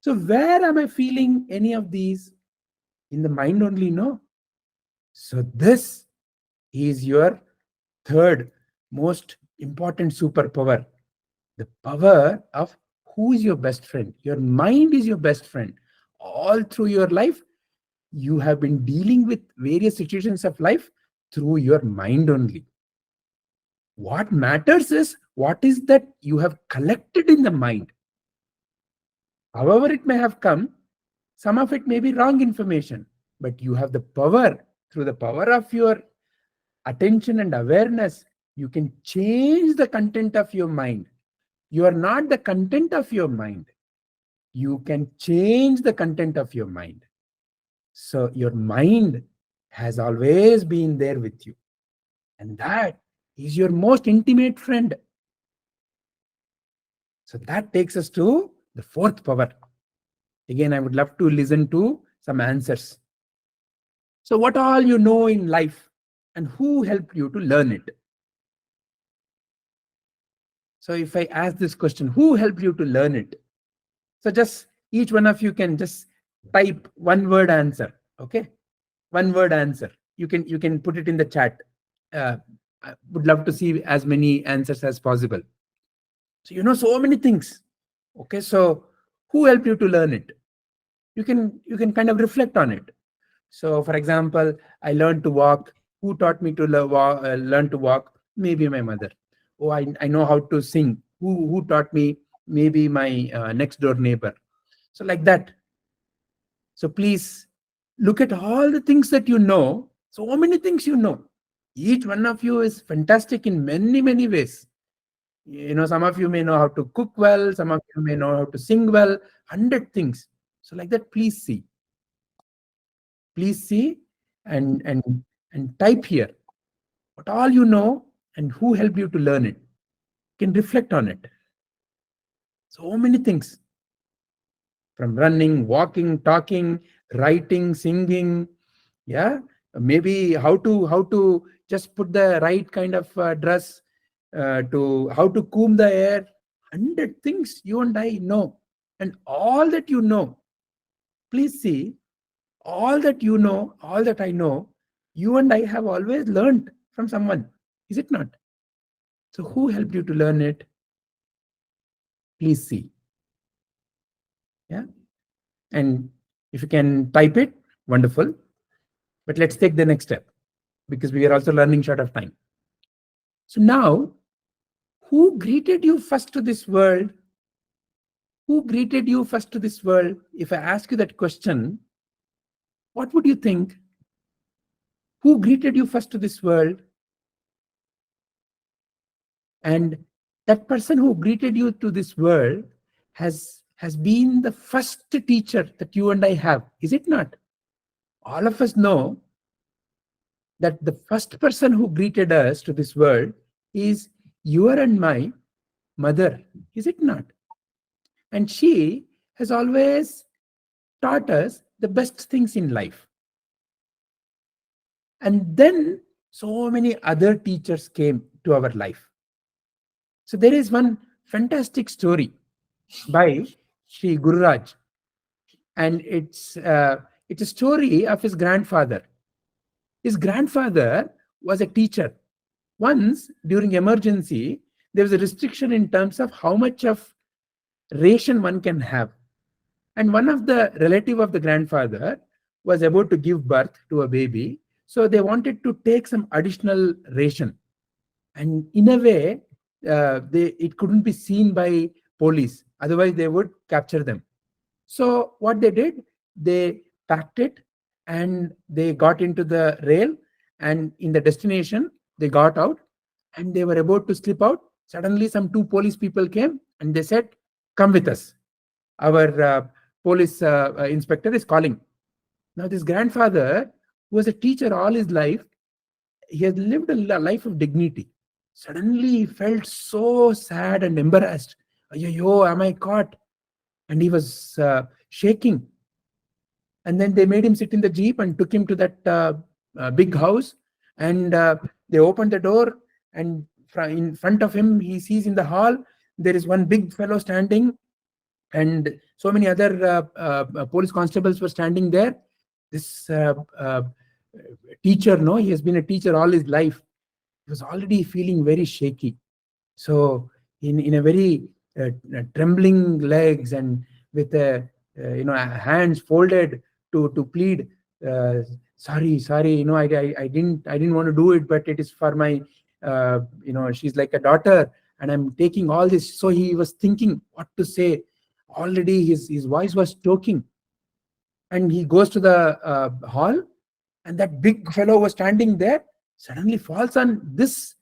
So where am I feeling any of these? In the mind only, no? So this is your third most important superpower. The power of who is your best friend. Your mind is your best friend. All through your life, you have been dealing with various situations of life through your mind only. What matters is what is that you have collected in the mind. However it may have come, some of it may be wrong information, but you have the power, through the power of your attention and awareness, you can change the content of your mind. You are not the content of your mind. You can change the content of your mind. So your mind has always been there with you. And that is your most intimate friend. So that takes us to the fourth power. Again, I would love to listen to some answers. So what all you know in life and who helped you to learn it? So if I ask this question, who helped you to learn it? So just Each one of you can just type one word answer. Okay, one word answer. You can put it in the chat. I would love to see as many answers as possible. So you know so many things. Okay, so who helped you to learn it? You can kind of reflect on it. So for example, I learned to walk. Who taught me to learn to walk? Maybe my mother. Oh, I know how to sing. Who taught me? Maybe my next door neighbor. So like that. So please look at all the things that you know. So many things you know. Each one of you is fantastic in many, many ways. You know, some of you may know how to cook well. Some of you may know how to sing well. 100 things. So like that, please see. Please see and type here what all you know and who helped you to learn it. You can reflect on it. So many things. From running, walking, talking, writing, singing, yeah, maybe how to just put the right kind of dress, to how to comb the hair. 100 things you and I know. And all that you know, please see, all that you know, all that I know, you and I have always learned from someone, is it not? So who helped you to learn it? Please see. Yeah, and if you can type it, wonderful. But let's take the next step, because we are also learning short of time. So now, who greeted you first to this world? Who greeted you first to this world? If I ask you that question, what would you think? Who greeted you first to this world? And that person who greeted you to this world has been the first teacher that you and I have, is it not? All of us know that the first person who greeted us to this world is your and my mother, is it not? And she has always taught us the best things in life. And then so many other teachers came to our life. So there is one fantastic story by Sri Gururaj, and it's a story of his grandfather. His grandfather was a teacher. Once during emergency, there was a restriction in terms of how much of ration one can have. And one of the relative of the grandfather was about to give birth to a baby. So they wanted to take some additional ration. And in a way, it couldn't be seen by police. Otherwise, they would capture them. So what they did, they packed it and they got into the rail, and in the destination, they got out and they were about to slip out. Suddenly, some two police people came and they said, "Come with us. Our police inspector is calling." Now, this grandfather, who was a teacher all his life, he has lived a life of dignity. Suddenly, he felt so sad and embarrassed. Yo, am I caught? And he was shaking. And then they made him sit in the jeep and took him to that big house. And they opened the door, and in front of him, he sees in the hall, there is one big fellow standing, and so many other police constables were standing there. This teacher, no, he has been a teacher all his life. He was already feeling very shaky. So in a very trembling legs and with hands folded to plead, sorry, I didn't want to do it, but it is for my she's like a daughter and I'm taking all this. So he was thinking what to say. Already his voice was choking, and he goes to the hall, and that big fellow was standing there, suddenly falls on this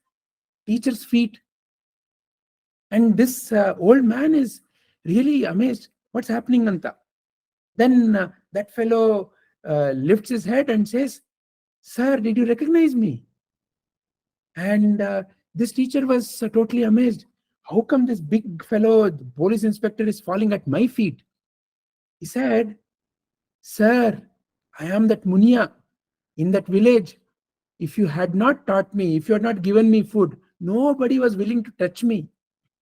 teacher's feet. And this old man is really amazed. What's happening, Anta? Then that fellow lifts his head and says, "Sir, did you recognize me?" And this teacher was totally amazed. How come this big fellow, the police inspector, is falling at my feet? He said, "Sir, I am that Munia in that village. If you had not taught me, if you had not given me food, nobody was willing to touch me.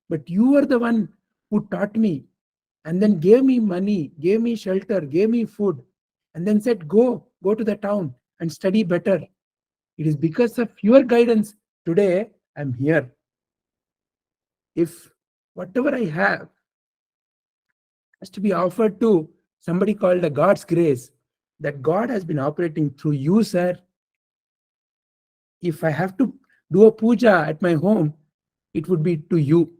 But you were the one who taught me. and then gave me money, gave me shelter, gave me food, and then said, go to the town and study better. It is because of your guidance today I'm here. If whatever I have has to be offered to somebody called a God's grace, that God has been operating through you, sir. If I have to do a puja at my home, it would be to you.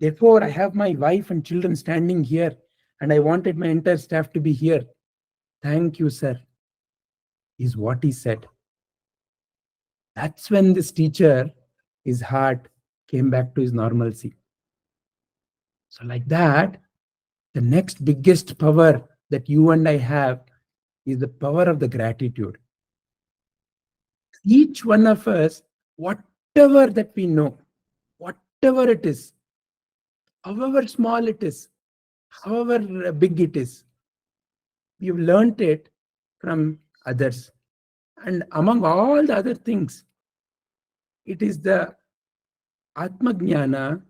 Therefore, I have my wife and children standing here, and I wanted my entire staff to be here. Thank you, sir, is what he said. That's when this teacher, his heart came back to his normalcy. So like that, the next biggest power that you and I have is the power of the gratitude. Each one of us, whatever that we know, whatever it is, however small it is, however big it is, we've learned it from others. And among all the other things, it is the Atma Jnana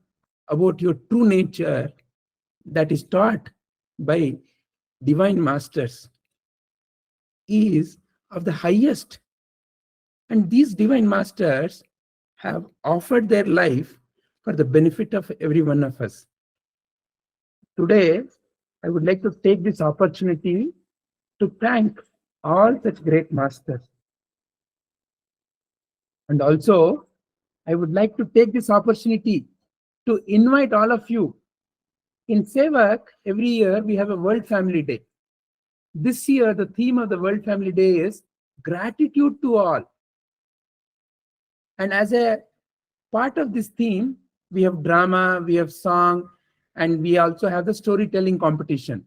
about your true nature that is taught by divine masters is of the highest. And these divine masters have offered their life for the benefit of every one of us. Today, I would like to take this opportunity to thank all such great masters. And also, I would like to take this opportunity to invite all of you. In SEWAK, every year we have a World Family Day. This year, the theme of the World Family Day is gratitude to all. And as a part of this theme, we have drama, we have song, and we also have the storytelling competition.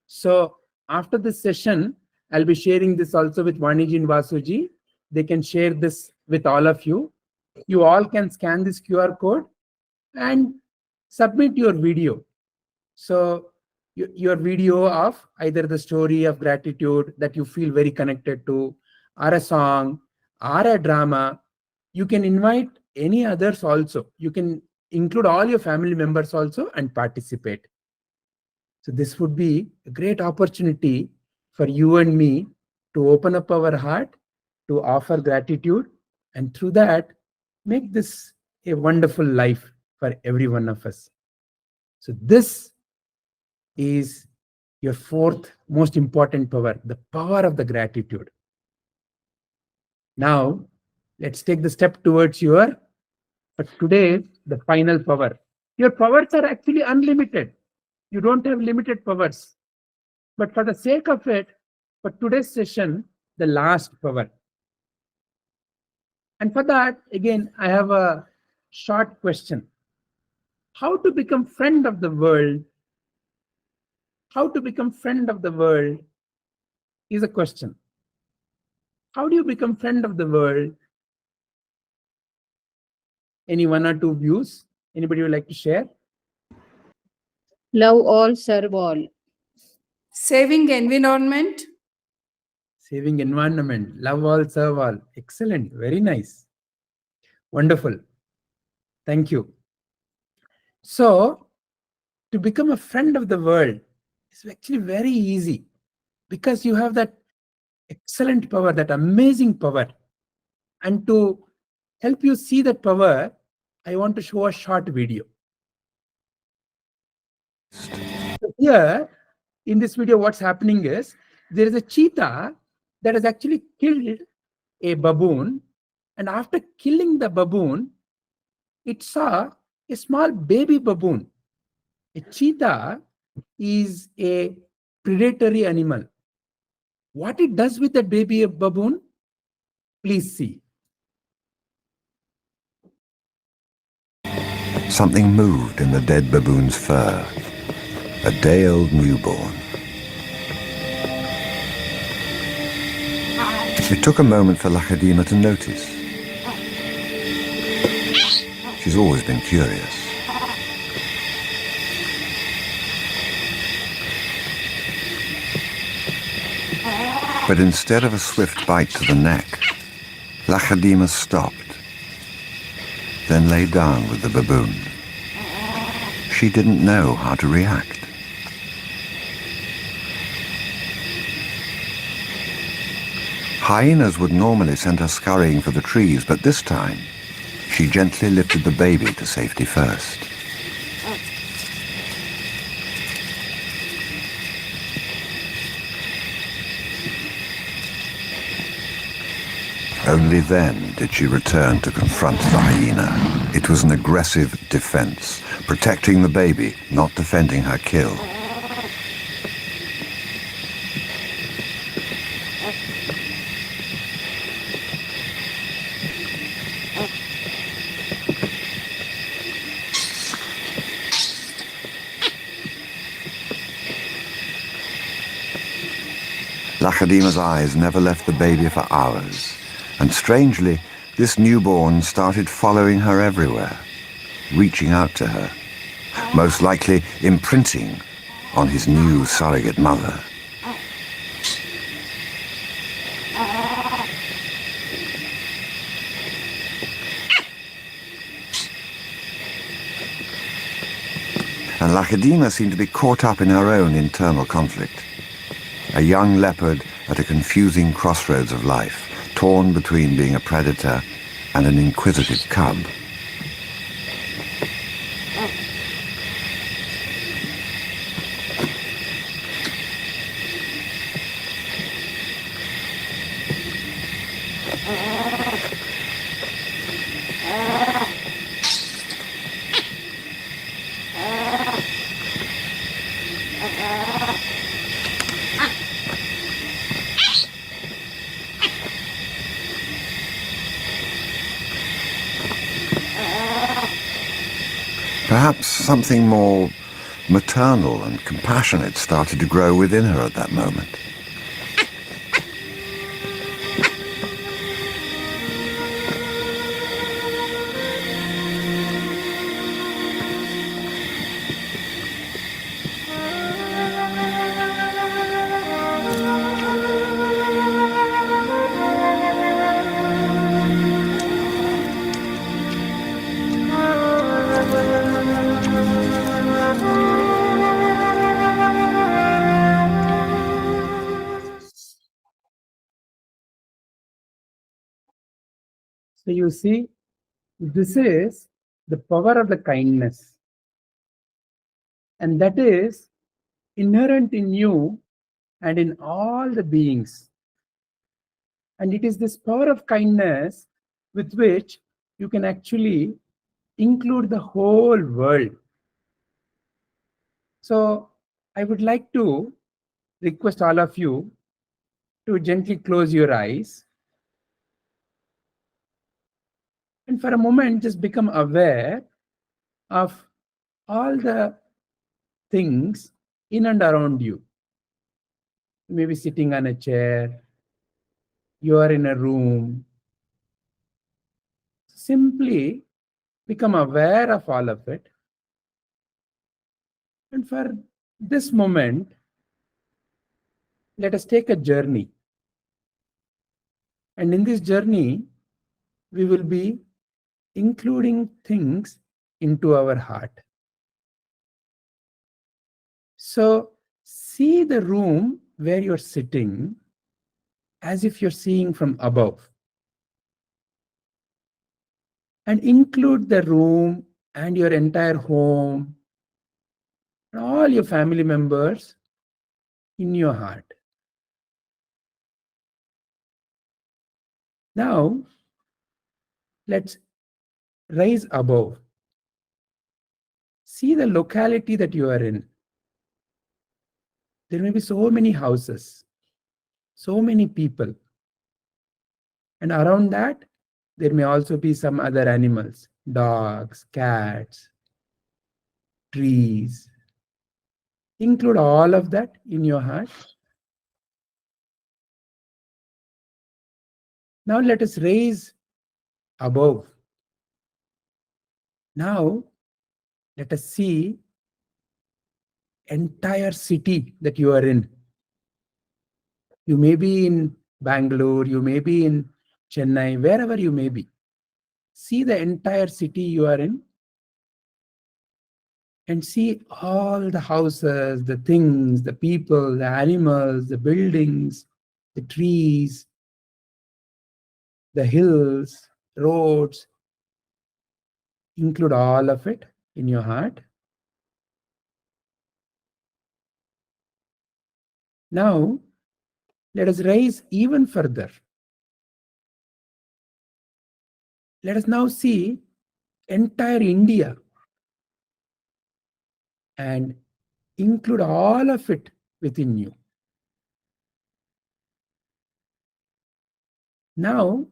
So after this session, I'll be sharing this also with Vaniji and Vasuji. They can share this with all of you. You all can scan this QR code and submit your video. So your video of either the story of gratitude that you feel very connected to, or a song, or a drama. You can invite any others also. You can include all your family members also and participate. So this would be a great opportunity for you and me to open up our heart, to offer gratitude, and through that, make this a wonderful life for every one of us. So this is your fourth most important power, the power of the gratitude. Now, let's take the step towards but today, the final power. Your powers are actually unlimited. You don't have limited powers. But for the sake of it, for today's session, the last power. And for that, again, I have a short question. How to become friend of the world? How to become friend of the world is a question. How do you become friend of the world? Any one or two views? Anybody would like to share? Love all, serve all. Saving environment. Saving environment, love all, serve all. Excellent, very nice. Wonderful. Thank you. So, to become a friend of the world is actually very easy because you have that excellent power, that amazing power. And to help you see that power, I want to show a short video. So here, in this video, what's happening is there is a cheetah that has actually killed a baboon, and after killing the baboon, it saw a small baby baboon. A cheetah is a predatory animal. What it does with that baby baboon, please see. Something moved in the dead baboon's fur. A day-old newborn. It took a moment for Lakshadima to notice. She's always been curious. But instead of a swift bite to the neck, Lakshadima stopped, then lay down with the baboon. she didn't know how to react. Hyenas would normally send her scurrying for the trees, but this time she gently lifted the baby to safety first. Only then did she return to confront the hyena. It was an aggressive defense, protecting the baby, not defending her kill. Lakhadima's eyes never left the baby for hours, and strangely, this newborn started following her everywhere, reaching out to her, most likely imprinting on his new surrogate mother. And Lakhadima seemed to be caught up in her own internal conflict. A young leopard at a confusing crossroads of life, torn between being a predator and an inquisitive cub. Perhaps something more maternal and compassionate started to grow within her at that moment. So you see, this is the power of the kindness. And that is inherent in you and in all the beings. And it is this power of kindness with which you can actually include the whole world. So I would like to request all of you to gently close your eyes. And for a moment, just become aware of all the things in and around you. You may be sitting on a chair, you are in a room. Simply become aware of all of it. And for this moment, let us take a journey. And in this journey, we will be including things into our heart. So see the room where you're sitting as if you're seeing from above. And include the room and your entire home and all your family members in your heart. Now, let's rise above. See the locality that you are in. There may be so many houses, so many people. And around that, there may also be some other animals, dogs, cats, trees. Include all of that in your heart. Now let us raise above. Now let us see entire city that you are in. You may be in Bangalore, you may be in Chennai, wherever you may be. See the entire city you are in and see all the houses, the things, the people, the animals, the buildings, the trees, the hills, roads. Include all of it in your heart. Now, let us rise even further. Let us now see entire India and include all of it within you. Now,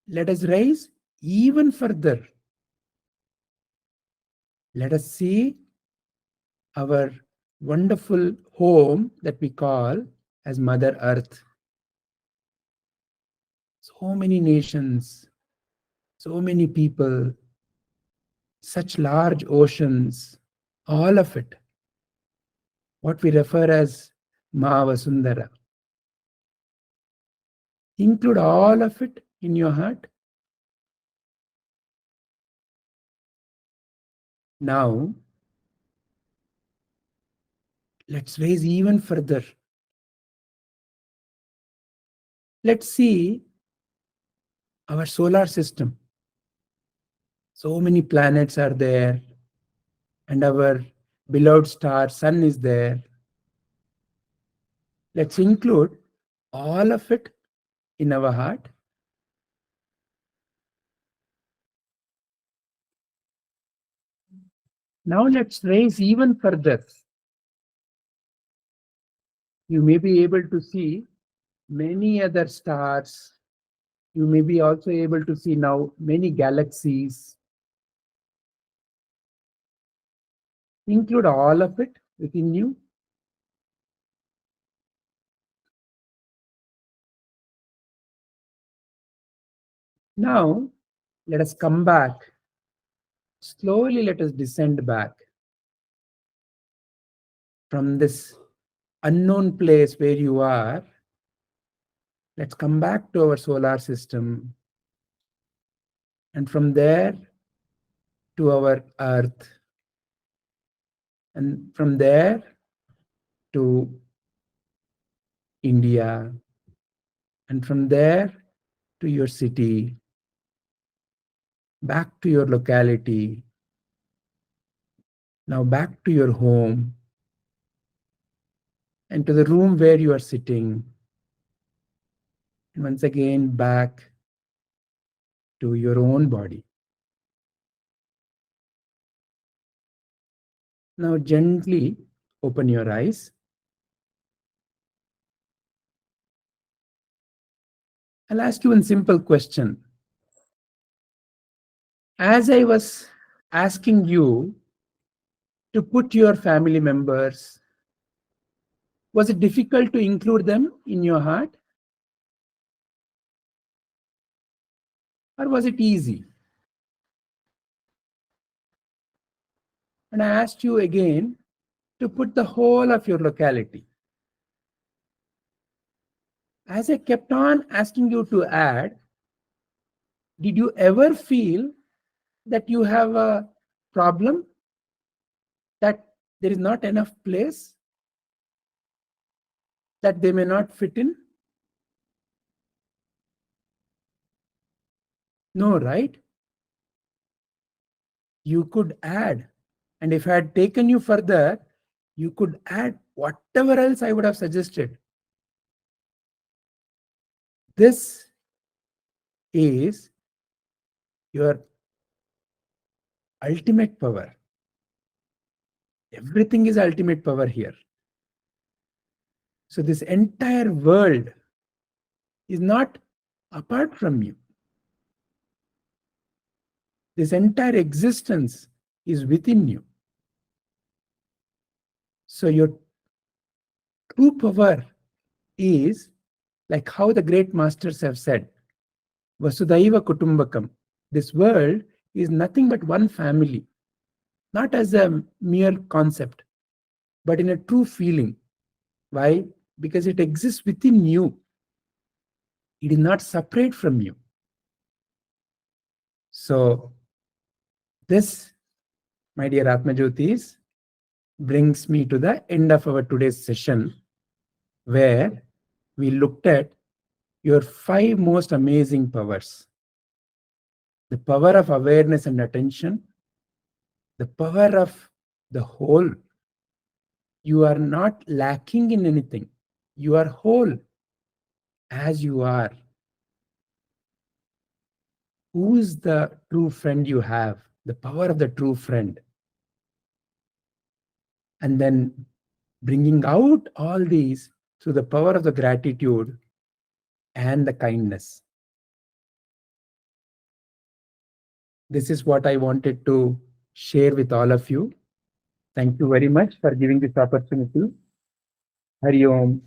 let us rise even further. Let us see our wonderful home that we call as Mother Earth. So many nations, so many people, such large oceans, all of it. What we refer as Mahavasundara. Include all of it in your heart. Now, let's raise even further. Let's see our solar system. So many planets are there, and our beloved star, sun, is there. Let's include all of it in our heart. Now let's raise even further. You may be able to see many other stars. You may be also able to see now many galaxies. Include all of it within you. Now, let us come back. Slowly, let us descend back from this unknown place where you are. Let's come back to our solar system. And from there to our earth. And from there to India. And from there to your city. Back to your locality. Now back to your home. And to the room where you are sitting. And once again back to your own body. Now gently open your eyes. I'll ask you one simple question. As I was asking you to put your family members, was it difficult to include them in your heart? Or was it easy? And I asked you again to put the whole of your locality. As I kept on asking you to add, did you ever feel that you have a problem? That there is not enough place? That they may not fit in? No, right? You could add. And if I had taken you further, you could add whatever else I would have suggested. This is your ultimate power. Everything is ultimate power here. So this entire world is not apart from you. This entire existence is within you. So your true power is like how the great masters have said, Vasudhaiva Kutumbakam. This world is nothing but one family, not as a mere concept, but in a true feeling. Why? Because it exists within you. It is not separate from you. So this, my dear Atmajyotis, brings me to the end of our today's session, where we looked at your 5 most amazing powers. The power of awareness and attention, the power of the whole. You are not lacking in anything. You are whole as you are. Who is the true friend you have? The power of the true friend. And then bringing out all these through the power of the gratitude and the kindness. This is what I wanted to share with all of you. Thank you very much for giving this opportunity. Hari Om.